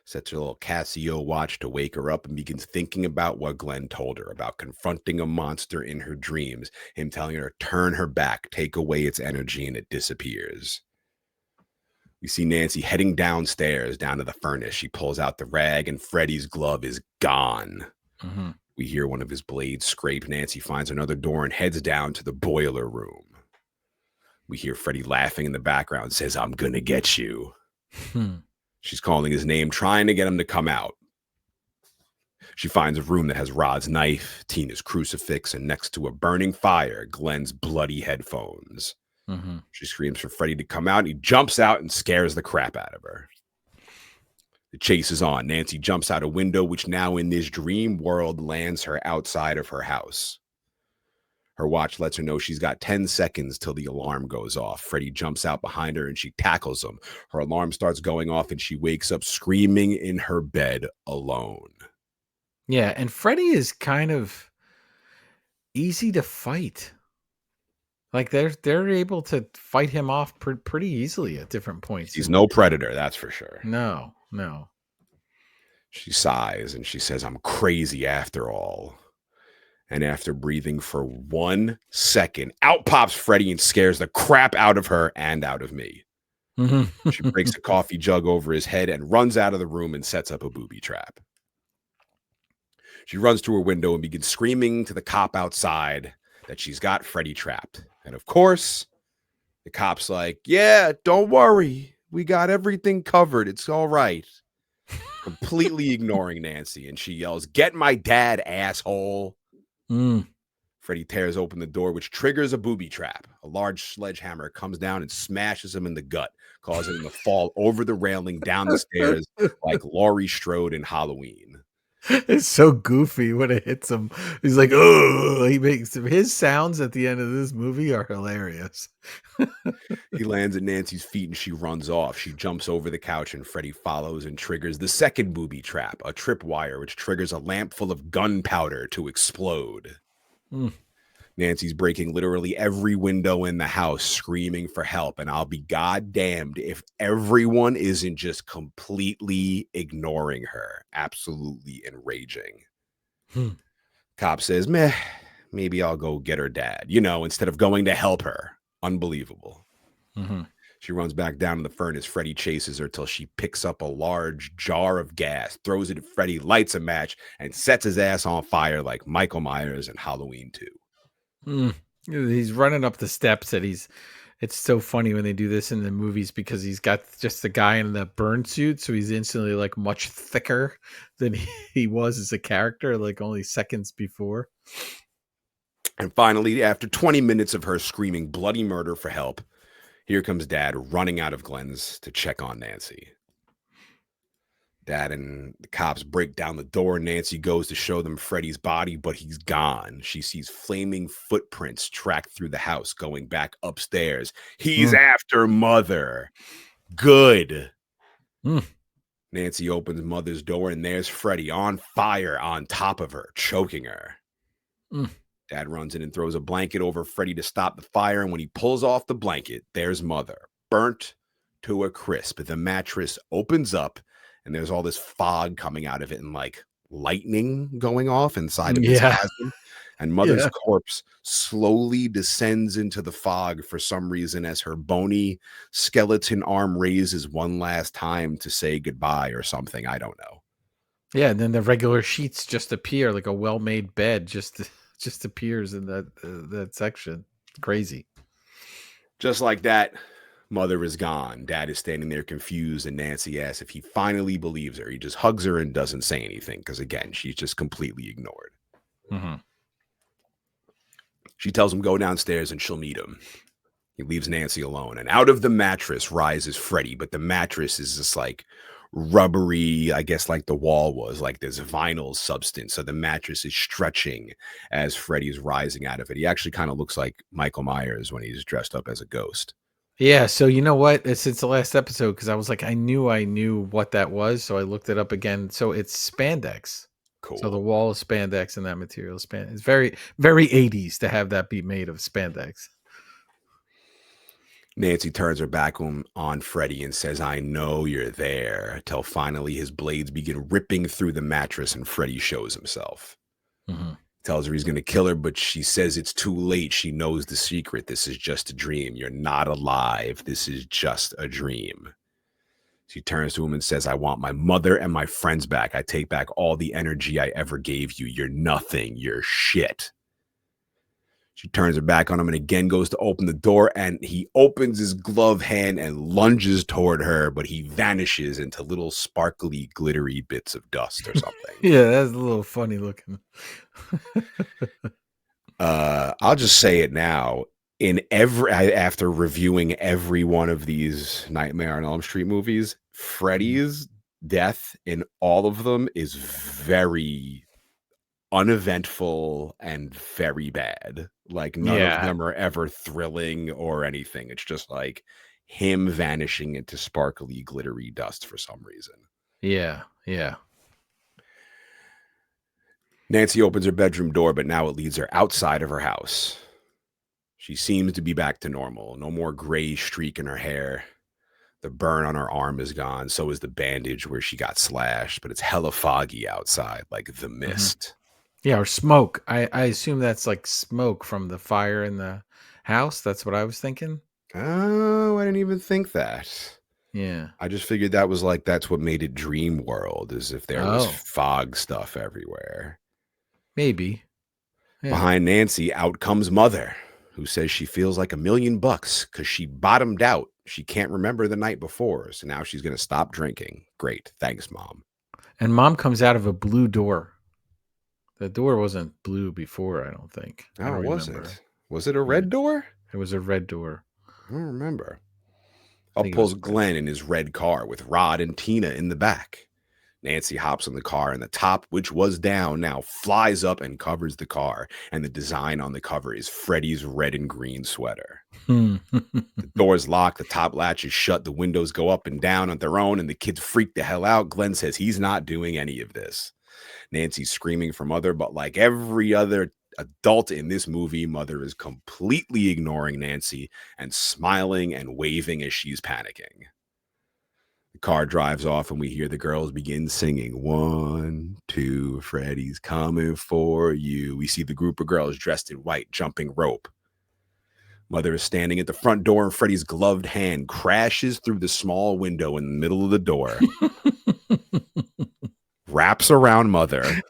sets her little Casio watch to wake her up, and begins thinking about what Glenn told her about confronting a monster in her dreams, him telling her to turn her back, take away its energy, and it disappears. We see Nancy heading downstairs, down to the furnace. She pulls out the rag, and Freddie's glove is gone. We hear one of his blades scrape. Nancy finds another door and heads down to the boiler room. We hear Freddie laughing in the background, says, I'm going to get you. She's calling his name, trying to get him to come out. She finds a room that has Rod's knife, Tina's crucifix, and next to a burning fire, Glenn's bloody headphones. She screams for Freddie to come out, and he jumps out and scares the crap out of her. The chase is on. Nancy jumps out a window, which now in this dream world lands her outside of her house. Her watch lets her know she's got 10 seconds till the alarm goes off. Freddie jumps out behind her and she tackles him. Her alarm starts going off and she wakes up screaming in her bed alone. Yeah, and Freddie is kind of easy to fight. Like they're able to fight him off pretty easily at different points. He's no predator, that's for sure. No. She sighs and she says, I'm crazy after all. And after breathing for 1 second, out pops Freddie and scares the crap out of her and out of me. She breaks a coffee jug over his head and runs out of the room and sets up a booby trap. She runs to her window and begins screaming to the cop outside that she's got Freddie trapped. And of course, The cop's like, yeah, don't worry. We got everything covered. It's all right. Completely ignoring Nancy. And she yells, get my dad, asshole. Freddy tears open the door, which triggers a booby trap. A large sledgehammer comes down and smashes him in the gut, causing him to fall over the railing down the stairs like Laurie Strode in Halloween. It's so goofy when it hits him. He's like, oh, he makes his sounds at the end of this movie are hilarious. He lands at Nancy's feet and she runs off. She jumps over the couch and Freddy follows and triggers the second booby trap, a tripwire, which triggers a lamp full of gunpowder to explode. Nancy's breaking literally every window in the house, screaming for help. And I'll be goddamned if everyone isn't just completely ignoring her. Absolutely enraging. Cop says, meh, maybe I'll go get her dad, instead of going to help her. Unbelievable. She runs back down to the furnace. Freddy chases her till she picks up a large jar of gas, throws it at Freddy, lights a match, and sets his ass on fire like Michael Myers in Halloween 2. He's running up the steps it's so funny when they do this in the movies because he's got just the guy in the burn suit. So he's instantly like much thicker than he was as a character, like only seconds before. And finally, after 20 minutes of her screaming bloody murder for help, here comes Dad running out of Glenn's to check on Nancy. Dad and the cops break down the door. Nancy goes to show them Freddy's body, but he's gone. She sees flaming footprints tracked through the house going back upstairs. He's after Mother. Good. Nancy opens Mother's door, and there's Freddy on fire on top of her, choking her. Dad runs in and throws a blanket over Freddy to stop the fire, and when he pulls off the blanket, there's Mother, burnt to a crisp. The mattress opens up, and there's all this fog coming out of it and like lightning going off inside of this chasm. And Mother's corpse slowly descends into the fog for some reason as her bony skeleton arm raises one last time to say goodbye or something. I don't know. Yeah, and then the regular sheets just appear, like a well-made bed just appears in that section. Crazy. Just like that, Mother is gone. Dad is standing there confused, and Nancy asks if he finally believes her. He just hugs her and doesn't say anything because, again, she's just completely ignored. She tells him go downstairs and she'll meet him. He leaves Nancy alone, and out of the mattress rises Freddy, but the mattress is just like rubbery, I guess like the wall was, like this vinyl substance. So the mattress is stretching as Freddy's rising out of it. He actually kind of looks like Michael Myers when he's dressed up as a ghost. Yeah, so you know what? Since the last episode, because I was like, I knew what that was, so I looked it up again. So it's spandex. Cool. So the wall is spandex and that material is spandex. It's very, very 80s to have that be made of spandex. Nancy turns her back on Freddy and says, I know you're there, until finally his blades begin ripping through the mattress and Freddy shows himself. Tells her he's going to kill her, but she says it's too late. She knows the secret. This is just a dream. You're not alive. This is just a dream. She turns to him and says, I want my mother and my friends back. I take back all the energy I ever gave you. You're nothing. You're shit. She turns her back on him and again goes to open the door, and he opens his glove hand and lunges toward her, but he vanishes into little sparkly, glittery bits of dust or something. Yeah, that's a little funny looking. I'll just say it now. After reviewing every one of these Nightmare on Elm Street movies, Freddy's death in all of them is very uneventful and very bad. Like none of them are ever thrilling or anything. It's just like him vanishing into sparkly, glittery dust for some reason. Yeah. Nancy opens her bedroom door, but now it leads her outside of her house. She seems to be back to normal. No more gray streak in her hair. The burn on her arm is gone. So is the bandage where she got slashed, but it's hella foggy outside, like the mist. Yeah, or smoke. I assume that's like smoke from the fire in the house. That's what I was thinking. Oh, I didn't even think that. Yeah. I just figured that was like, that's what made it Dream World, as if there was fog stuff everywhere. Maybe. Yeah. Behind Nancy, out comes Mother, who says she feels like $1,000,000 because she bottomed out. She can't remember the night before, so now she's going to stop drinking. Great. Thanks, Mom. And Mom comes out of a blue door. The door wasn't blue before, I don't think. I don't remember. Was it a red door? It was a red door. I don't remember. I Up think it pulls was red. Glenn in his red car with Rod and Tina in the back. Nancy hops on the car, and the top, which was down, now flies up and covers the car. And the design on the cover is Freddy's red and green sweater. The door's locked, the top latch is shut, the windows go up and down on their own, and the kids freak the hell out. Glenn says he's not doing any of this. Nancy's screaming for Mother, but like every other adult in this movie, Mother is completely ignoring Nancy and smiling and waving as she's panicking. The car drives off and we hear the girls begin singing, 1, 2, Freddy's coming for you. We see the group of girls dressed in white jumping rope. Mother is standing at the front door and Freddy's gloved hand crashes through the small window in the middle of the door, wraps around Mother,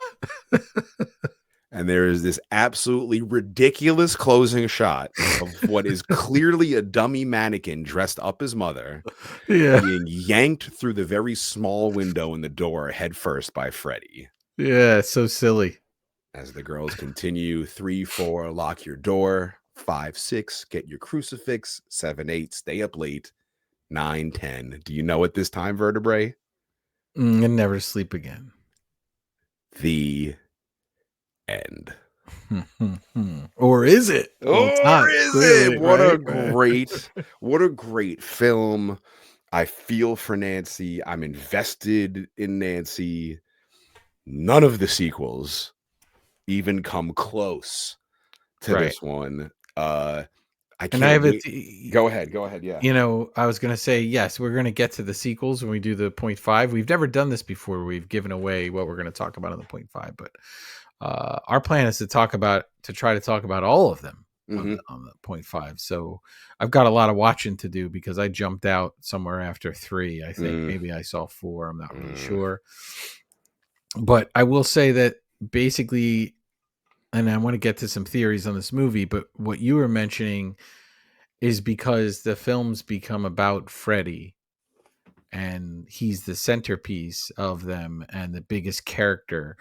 and there is this absolutely ridiculous closing shot of what is clearly a dummy mannequin dressed up as Mother, being yanked through the very small window in the door headfirst by Freddy. Yeah, so silly. As the girls continue, 3, 4, lock your door. 5, 6, get your crucifix. 7, 8, stay up late. 9, 10. Do you know it this time, Vertebrae? And never sleep again. The end. Or is it? Well, it's not, clearly, what a great film. I feel for Nancy. I'm invested in Nancy. None of the sequels even come close to this one. I can't wait. Go ahead. Yeah. You know, I was going to say, yes, we're going to get to the sequels when we do the 0.5. We've never done this before. We've given away what we're going to talk about in the 0.5, but our plan is to try to talk about all of them on the 0.5. So I've got a lot of watching to do because I jumped out somewhere after 3. I think maybe I saw 4. I'm not really sure. But I will say that basically, and I want to get to some theories on this movie, but what you were mentioning is because the films become about Freddy and he's the centerpiece of them and the biggest character.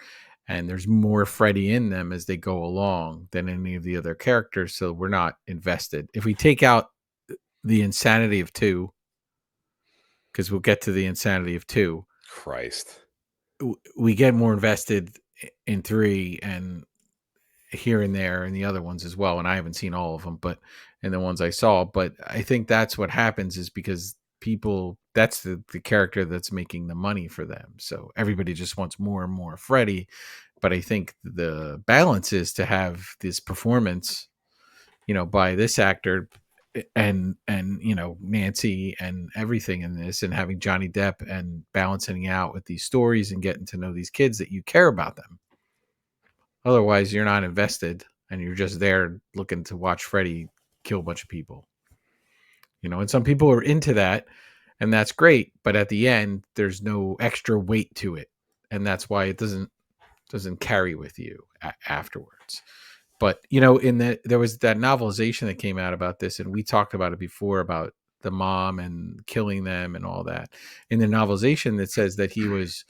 And there's more Freddy in them as they go along than any of the other characters. So we're not invested. If we take out the insanity of 2, because we'll get to the insanity of 2. Christ. We get more invested in 3 and here and there and the other ones as well. And I haven't seen all of them, but in the ones I saw, but I think that's what happens is because that's the character that's making the money for them. So everybody just wants more and more Freddy. But I think the balance is to have this performance, by this actor and Nancy and everything in this, and having Johnny Depp and balancing out with these stories and getting to know these kids that you care about them. Otherwise, you're not invested and you're just there looking to watch Freddy kill a bunch of people. And some people are into that, and that's great. But at the end, there's no extra weight to it, and that's why it doesn't carry with you afterwards. But there was that novelization that came out about this, and we talked about it before about the mom and killing them and all that. In the novelization, that says that he was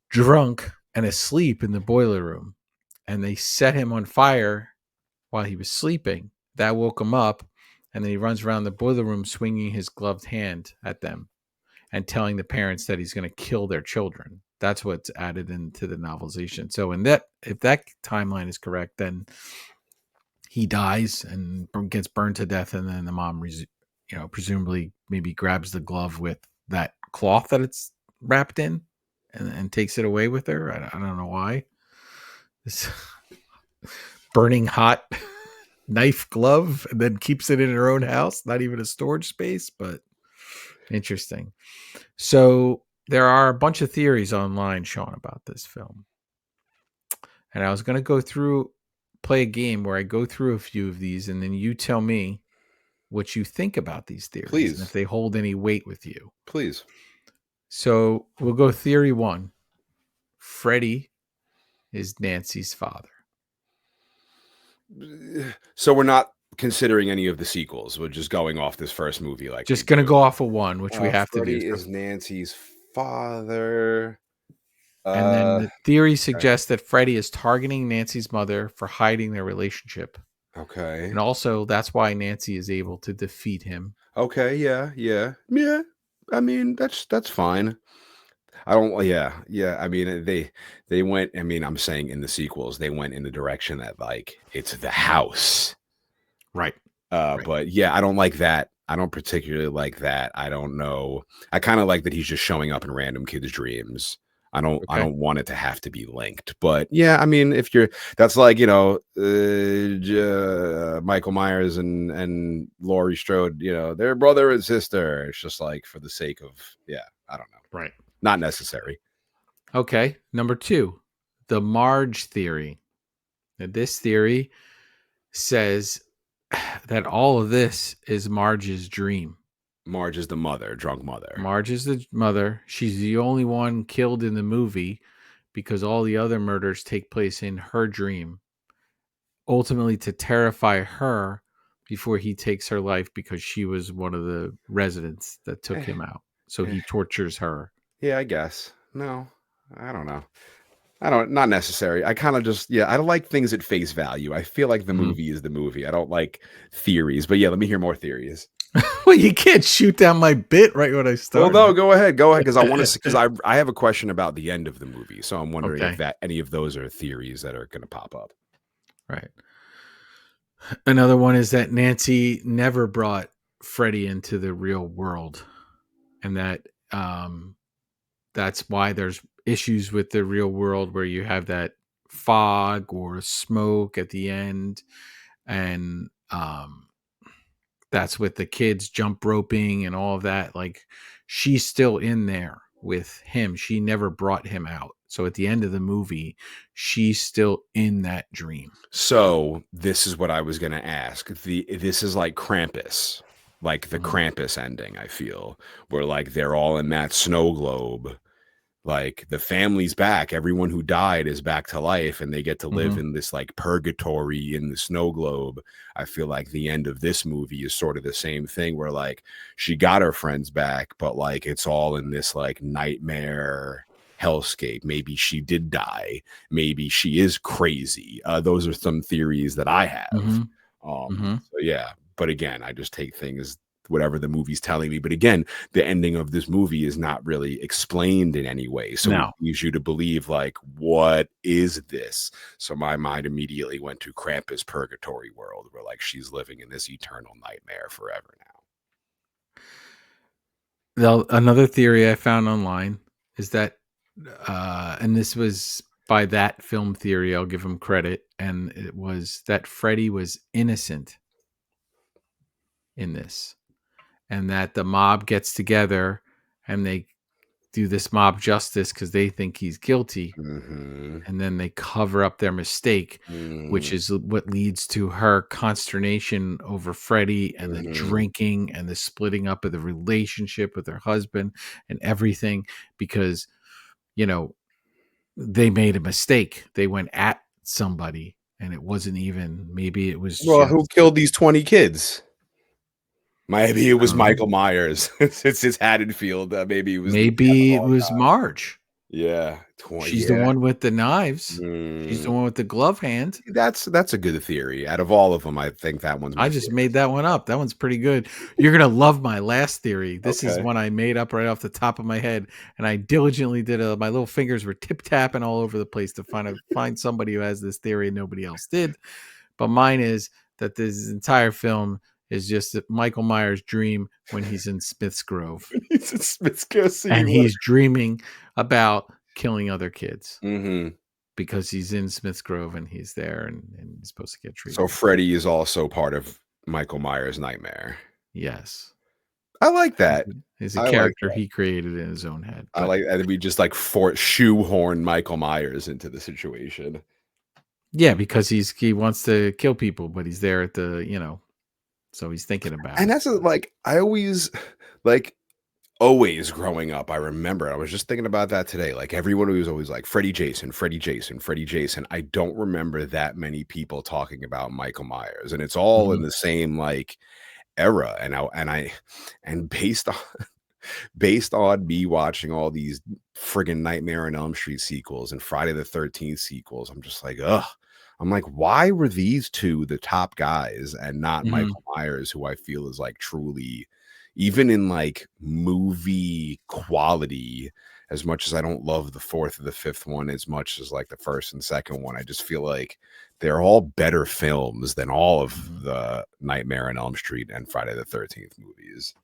drunk and asleep in the boiler room, and they set him on fire while he was sleeping. That woke him up, and then he runs around the boiler room swinging his gloved hand at them and telling the parents that he's going to kill their children. That's what's added into the novelization. So if that timeline is correct, then he dies and gets burned to death, and then the mom, presumably maybe grabs the glove with that cloth that it's wrapped in and takes it away with her. I don't know why. This burning hot knife glove, and then keeps it in her own house, not even a storage space, but interesting. So there are a bunch of theories online, Shawn, about this film. And I was going to play a game where I go through a few of these, and then you tell me what you think about these theories. Please. And if they hold any weight with you. Please. So we'll go theory 1. Freddy is Nancy's father. So we're not considering any of the sequels. We're just going off this first movie, like Just gonna do. go off of one, which we have to do. Freddy is Nancy's father. And then Uh, the theory suggests that Freddy is targeting Nancy's mother for hiding their relationship. okay. And also, that's why Nancy is able to defeat him. Okay, yeah. I mean, that's fine. I don't. Yeah. I mean, they went. I mean, I'm saying in the sequels, they went in the direction that like it's the house. Right. But yeah, I don't like that. I don't particularly like that. I don't know. I kind of like that he's just showing up in random kids' dreams. I Okay. don't want it to have to be linked. But yeah, I mean, if you're that's like, Michael Myers and Laurie Strode, their brother and sister. It's just like for the sake of, I don't know. Right. Not necessary. Okay. Number 2, the Marge theory. Now, this theory says that all of this is Marge's dream. Marge is the mother, drunk mother. Marge is the mother. She's the only one killed in the movie because all the other murders take place in her dream, ultimately to terrify her before he takes her life because she was one of the residents that took him out. So he tortures her. Yeah, I guess. No, I don't know. Not necessary. I kind of just, I don't like things at face value. I feel like the movie is the movie. I don't like theories, but yeah, let me hear more theories. Well, you can't shoot down my bit right when I start. Well, no, go ahead, because I want to, because I have a question about the end of the movie, so I'm wondering if any of those are theories that are going to pop up. Right. Another one is that Nancy never brought Freddy into the real world, and that that's why there's issues with the real world where you have that fog or smoke at the end, and that's with the kids jump roping and all of that. Like, she's still in there with him. She never brought him out. So at the end of the movie, she's still in that dream. So this is what I was going to ask. This is like Krampus, like the Krampus ending, I feel, where like they're all in that snow globe. Like the family's back, everyone who died is back to life, and they get to live in this like purgatory in the snow globe. I feel like the end of this movie is sort of the same thing, where like she got her friends back, but like it's all in this like nightmare hellscape. Maybe she did die, maybe she is crazy. Those are some theories that I have. So yeah, but again, I just take things whatever the movie's telling me. But again, the ending of this movie is not really explained in any way. So it leaves you to believe, like, what is this? So my mind immediately went to Krampus Purgatory World, where like she's living in this eternal nightmare forever now. Another theory I found online is that, and this was by That Film Theory, I'll give him credit, and it was that Freddy was innocent in this. And that the mob gets together and they do this mob justice because they think he's guilty. And then they cover up their mistake, which is what leads to her consternation over Freddy and the drinking and the splitting up of the relationship with her husband and everything, because, they made a mistake. They went at somebody and it wasn't even, maybe it was now. Well, who killed these 20 kids? Maybe it was Michael Myers. It's his Haddonfield. Maybe it was Marge. Yeah, she's the one with the knives. She's the one with the glove hand. That's a good theory. Out of all of them, I think that one's. I just made that one up. That one's pretty good. You're gonna love my last theory. This is one I made up right off the top of my head, and I diligently did. My little fingers were tip tapping all over the place to find somebody who has this theory and nobody else did. But mine is that this entire film is just Michael Myers' dream when he's in Smith's Grove. He's in Smith's Grove, and he's dreaming about killing other kids because he's in Smith's Grove and he's there and he's supposed to get treated. So Freddy is also part of Michael Myers' nightmare. Yes. I like that. He's a character he created in his own head. I like that. We just like shoehorn Michael Myers into the situation. Yeah, because he wants to kill people, but he's there at the, so he's thinking about and it. That's like, I always like, always growing up, I remember, I was just thinking about that today. Like everyone was always like Freddie Jason, Freddie Jason, Freddie Jason. I don't remember that many people talking about Michael Myers, and it's all in Mhm. the same like era. And based on me watching all these friggin' Nightmare on Elm Street sequels and Friday the 13th sequels, I'm just like, ugh. I'm like, why were these two the top guys and not Mhm. Michael Myers, who I feel is like truly, even in like movie quality, as much as I don't love the fourth or the fifth one as much as like the first and second one, I just feel like they're all better films than all of Mhm. the Nightmare on Elm Street and Friday the 13th movies.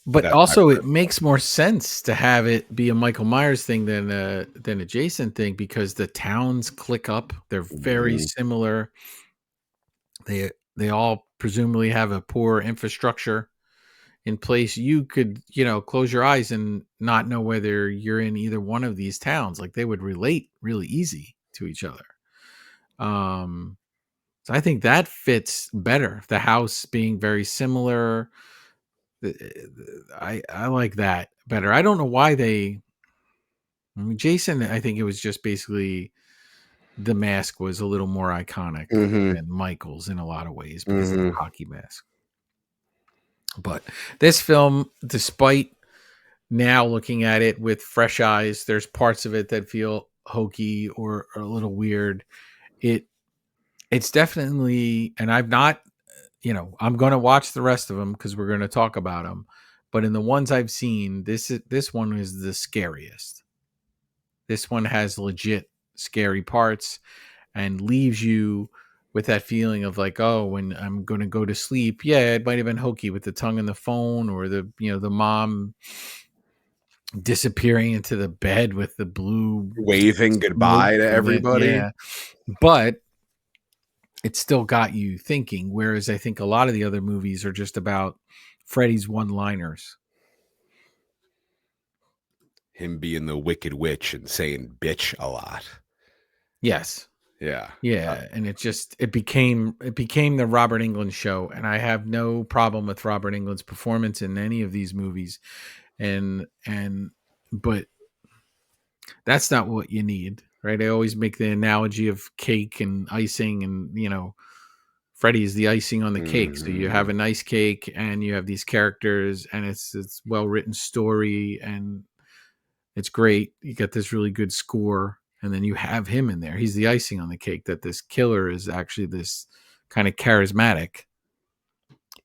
But But that's my also, it personal makes more sense to have it be a Michael Myers thing than a Jason thing because the towns click up. They're very Mhm. similar. They all presumably have a poor infrastructure in place. You could, close your eyes and not know whether you're in either one of these towns. Like they would relate really easy to each other. Um, so I think that fits better. The house being very similar. I like that better. I don't know why I mean, Jason, I think it was just basically the mask was a little more iconic Mhm. than Michael's in a lot of ways because of the Mhm. hockey mask. But this film, despite now looking at it with fresh eyes, there's parts of it that feel hokey or a little weird. It it's definitely, and I've not, I'm going to watch the rest of them because we're going to talk about them. But in the ones I've seen, this one is the scariest. This one has legit scary parts and leaves you with that feeling of like, oh, when I'm going to go to sleep, yeah, it might have been hokey with the tongue in the phone or the mom disappearing into the bed with the blue Waving smoke goodbye to from it. everybody. Yeah. But it still got you thinking. Whereas I think a lot of the other movies are just about Freddy's one liners. Him being the wicked witch and saying bitch a lot. Yes. Yeah. Yeah. And it became the Robert Englund show. And I have no problem with Robert Englund's performance in any of these movies. But that's not what you need, right? I always make the analogy of cake and icing, and Freddy is the icing on the cake. So you have Mhm. a nice cake, and you have these characters, and it's well written story, and it's great. You got this really good score, and then you have him in there. He's the icing on the cake. That this killer is actually this kind of charismatic,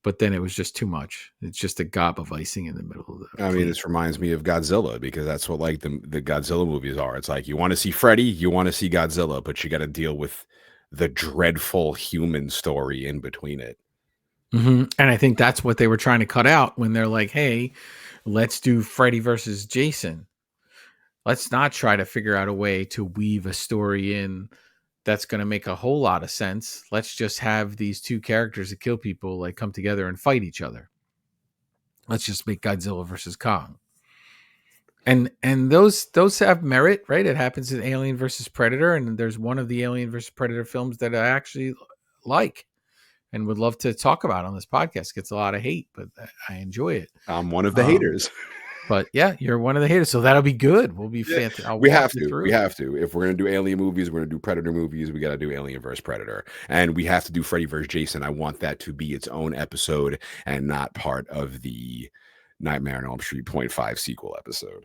but then it was just too much. It's just a gob of icing in the middle of the I mean, plate. this reminds me of Godzilla because that's what like the Godzilla movies are. It's like you want to see Freddy, you want to see Godzilla, but you got to deal with the dreadful human story in between it. And I think that's what they were trying to cut out when they're like, "Hey, let's do Freddy versus Jason. Let's not try to figure out a way to weave a story in that's going to make a whole lot of sense. Let's just have these two characters that kill people like come together and fight each other. Let's just make Godzilla versus Kong." And those have merit, right? It happens in Alien versus Predator, and there's one of the Alien versus Predator films that I actually like and would love to talk about on this podcast. It gets a lot of hate, but I enjoy it. I'm one of the Um, haters. but yeah, you're one of the haters, so that'll be good. We'll be Yeah, fantastic. I'll we walk have you to. We through it. have to. If we're gonna do Alien movies, we're gonna do Predator movies. We got to do Alien versus Predator, and we have to do Freddy versus Jason. I want that to be its own episode and not part of the Nightmare on Elm Street .5 sequel episode.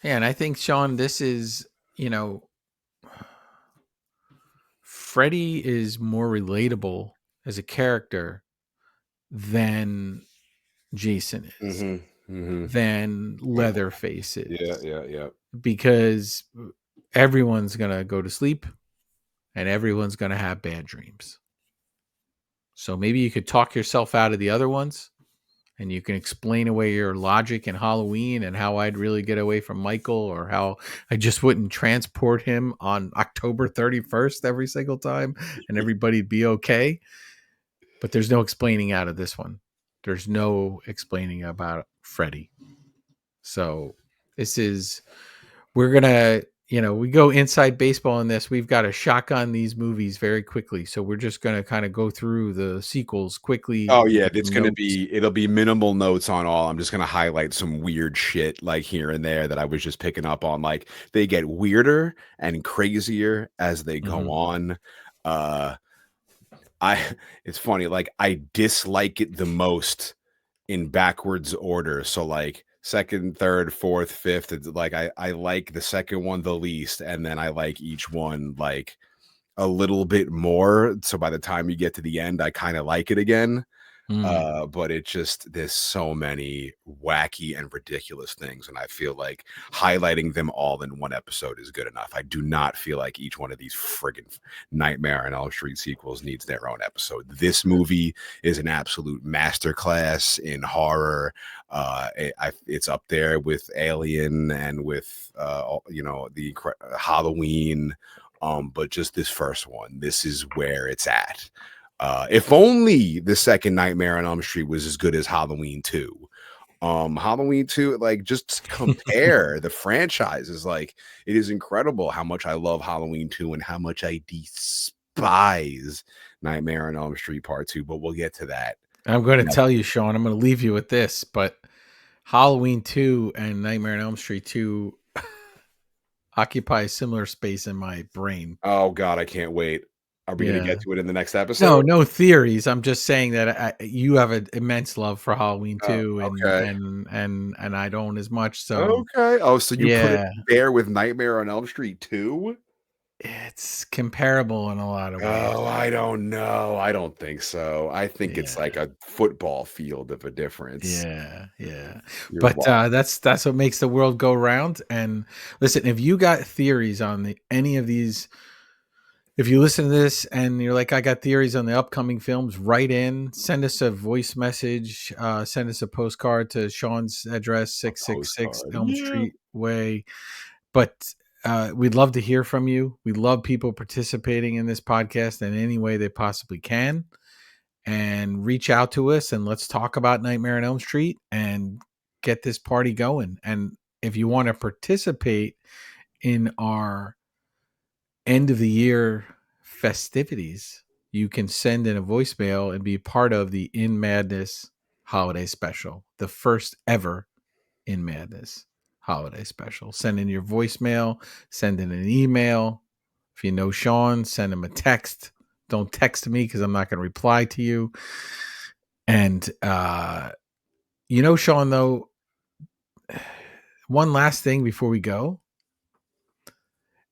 Yeah, and I think Shawn, this is you know, Freddy is more relatable as a character than Jason is, Mm-hmm. Mm-hmm. than Leatherface Yeah. is, Yeah. Yeah. because everyone's gonna go to sleep and everyone's gonna have bad dreams. So maybe you could talk yourself out of the other ones and you can explain away your logic in Halloween and how I'd really get away from Michael or how I just wouldn't transport him on October 31st every single time and everybody'd be okay. But there's no explaining out of this one. There's no explaining about Freddy. So this is we're gonna we go inside baseball in this. We've got to shotgun these movies very quickly. So we're just going to kind of go through the sequels quickly. Oh yeah, Make it's some gonna notes. be it'll be minimal notes on all. I'm just gonna highlight some weird shit like here and there that I was just picking up on. Like they get weirder and crazier as they go Mhm. on. Uh I it's funny, like I dislike it the most in backwards order. So like second, third, fourth, fifth. It's like I like the second one the least, and then I like each one like a little bit more. So by the time you get to the end, I kind of like it again. Mm. But it just there's so many wacky and ridiculous things, and I feel like highlighting them all in one episode is good enough. I do not feel like each one of these friggin' Nightmare on Elm Street sequels needs their own episode. This movie is an absolute masterclass in horror. It's up there with Alien and with Halloween. But just this first one, this is where it's at. If only the second Nightmare on Elm Street was as good as Halloween 2. Halloween 2, like just compare the franchises. Like it is incredible how much I love Halloween 2 and how much I despise Nightmare on Elm Street Part 2, but we'll get to that. I'm going to Yeah. tell you, Shawn, I'm going to leave you with this, but Halloween 2 and Nightmare on Elm Street 2 occupy a similar space in my brain. Oh God, I can't wait. Are we gonna Yeah. get to it in the next No, episode? no theories. I'm just saying that you have an immense love for Halloween Oh, 2 okay. and I don't as much. So Okay. Oh, so you put it yeah, there with Nightmare on Elm Street 2? it's comparable in a lot of ways. Oh, I don't know. I don't think so. I think it's Yeah. like a football field of a difference. Yeah. You're But wrong. that's what makes the world go round. And listen, if you got theories on any of these, if you listen to this and you're like, I got theories on the upcoming films, write in, send us a voice message, send us a postcard to Shawn's address, A 666 postcard. Elm Yeah. Street Way. But we'd love to hear from you. We love people participating in this podcast in any way they possibly can. And reach out to us and let's talk about Nightmare on Elm Street and get this party going. And if you want to participate in our end of the year festivities, you can send in a voicemail and be part of the In Madness holiday special, the first ever In Madness holiday special. Send in your voicemail, send in an email. If you know Shawn, send him a text. Don't text me because I'm not going to reply to you. And Shawn, though, one last thing before we go.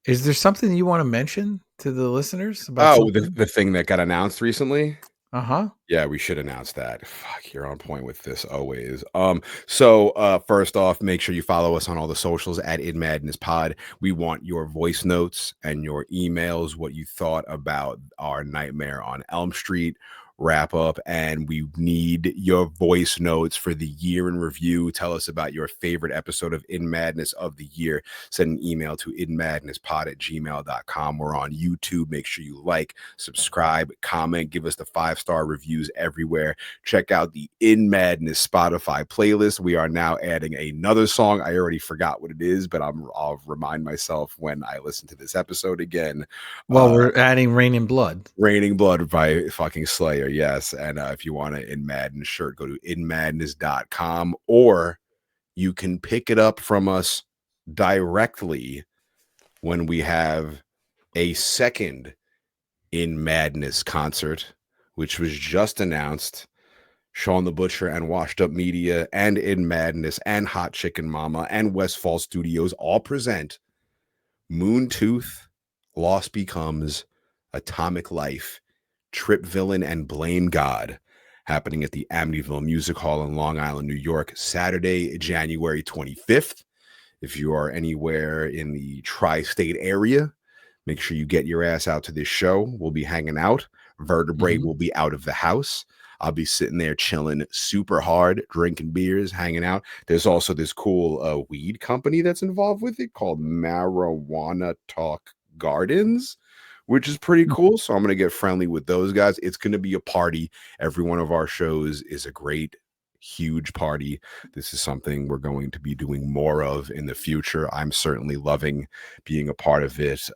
Is there something you want to mention to the listeners about Oh, something? the thing that got announced recently? Uh-huh. Yeah, we should announce that. Fuck, you're on point with this always. So first off, make sure you follow us on all the socials at In Madness Pod. We want your voice notes and your emails, what you thought about our Nightmare on Elm Street wrap up, and we need your voice notes for the year in review. Tell us about your favorite episode of In Madness of the year. Send an email to inmadnesspod@gmail.com. We're on YouTube. Make sure you like, subscribe, comment, give us the 5-star reviews everywhere. Check out the In Madness Spotify playlist. We are now adding another song. I already forgot what it is, but I'll remind myself when I listen to this episode again. Well, we're adding Rain in Blood. Raining Blood by fucking Slayer, yes. And if you want an In Madness shirt, go to inmadness.com, or you can pick it up from us directly when we have a second In Madness concert, which was just announced. Shawn the Butcher and Washed Up Media and In Madness and Hot Chicken Mama and Westfall Studios all present Moontooth, Lost Becomes, Atomic Life, Trip Villain, and Blame God, happening at the Amityville Music Hall in Long Island, New York, Saturday, January 25th. If you are anywhere in the tri-state area, make sure you get your ass out to this show. We'll be hanging out. Vertebrae will be out of the house. I'll be sitting there chilling super hard, drinking beers, hanging out. There's also this cool weed company that's involved with it called Marijuana Talk Gardens, which is pretty cool. So I'm going to get friendly with those guys. It's going to be a party. Every one of our shows is a great huge party. This is something we're going to be doing more of in the future. I'm certainly loving being a part of it.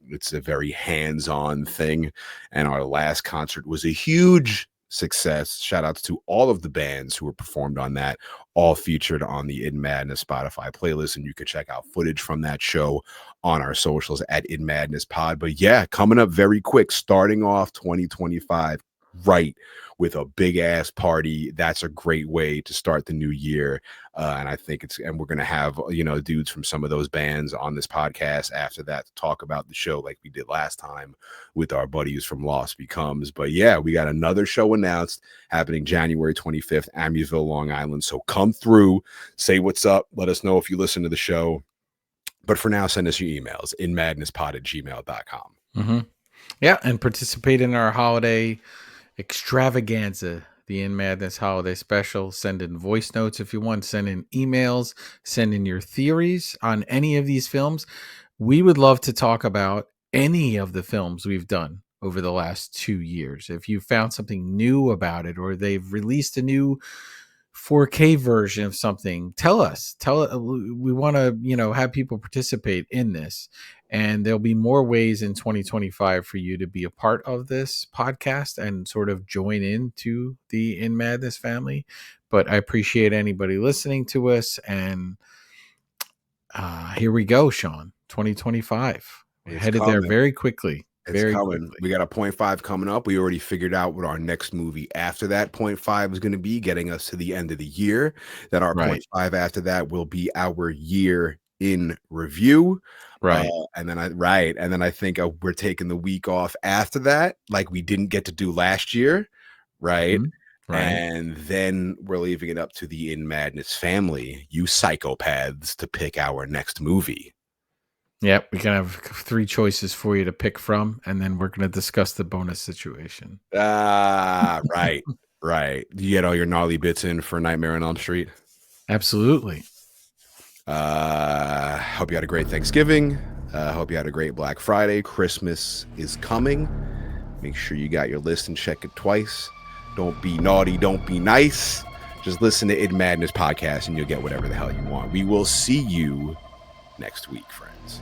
It's a very hands-on thing, and our last concert was a huge success. Shout outs to all of the bands who were performed on that, all featured on the In Madness Spotify playlist, and you can check out footage from that show on our socials at In Madness Pod. But yeah, coming up very quick, starting off 2025 right with a big ass party. That's a great way to start the new year. And I think and we're going to have, dudes from some of those bands on this podcast after that to talk about the show like we did last time with our buddies from Lost Becomes. But yeah, we got another show announced happening January 25th, Amityville, Long Island. So come through, say what's up. Let us know if you listen to the show. But for now, send us your emails, inmadnesspod@gmail.com. Mm-hmm. Yeah, and participate in our holiday extravaganza, the In Madness Holiday Special. Send in voice notes if you want. Send in emails. Send in your theories on any of these films. We would love to talk about any of the films we've done over the last 2 years. If you found something new about it, or they've released a new 4K version of something, tell us. We want to, have people participate in this. And there'll be more ways in 2025 for you to be a part of this podcast and sort of join into the In Madness family. But I appreciate anybody listening to us. And here we go, Shawn. 2025. We're headed there very quickly. It's coming. We got a 0.5 coming up. We already figured out what our next movie after that 0.5 is going to be, getting us to the end of the year. That our 0.5 after that will be our year in review. Right. And then I think we're taking the week off after that, like we didn't get to do last year. Right. Mm-hmm. Right. And then we're leaving it up to the In Madness family, you psychopaths, to pick our next movie. Yeah, we can have 3 choices for you to pick from, and then we're going to discuss the bonus situation. Right. You get all your gnarly bits in for Nightmare on Elm Street? Absolutely. Hope you had a great Thanksgiving. Hope you had a great Black Friday. Christmas is coming. Make sure you got your list and check it twice. Don't be naughty. Don't be nice. Just listen to In Madness Podcast and you'll get whatever the hell you want. We will see you next week, friends.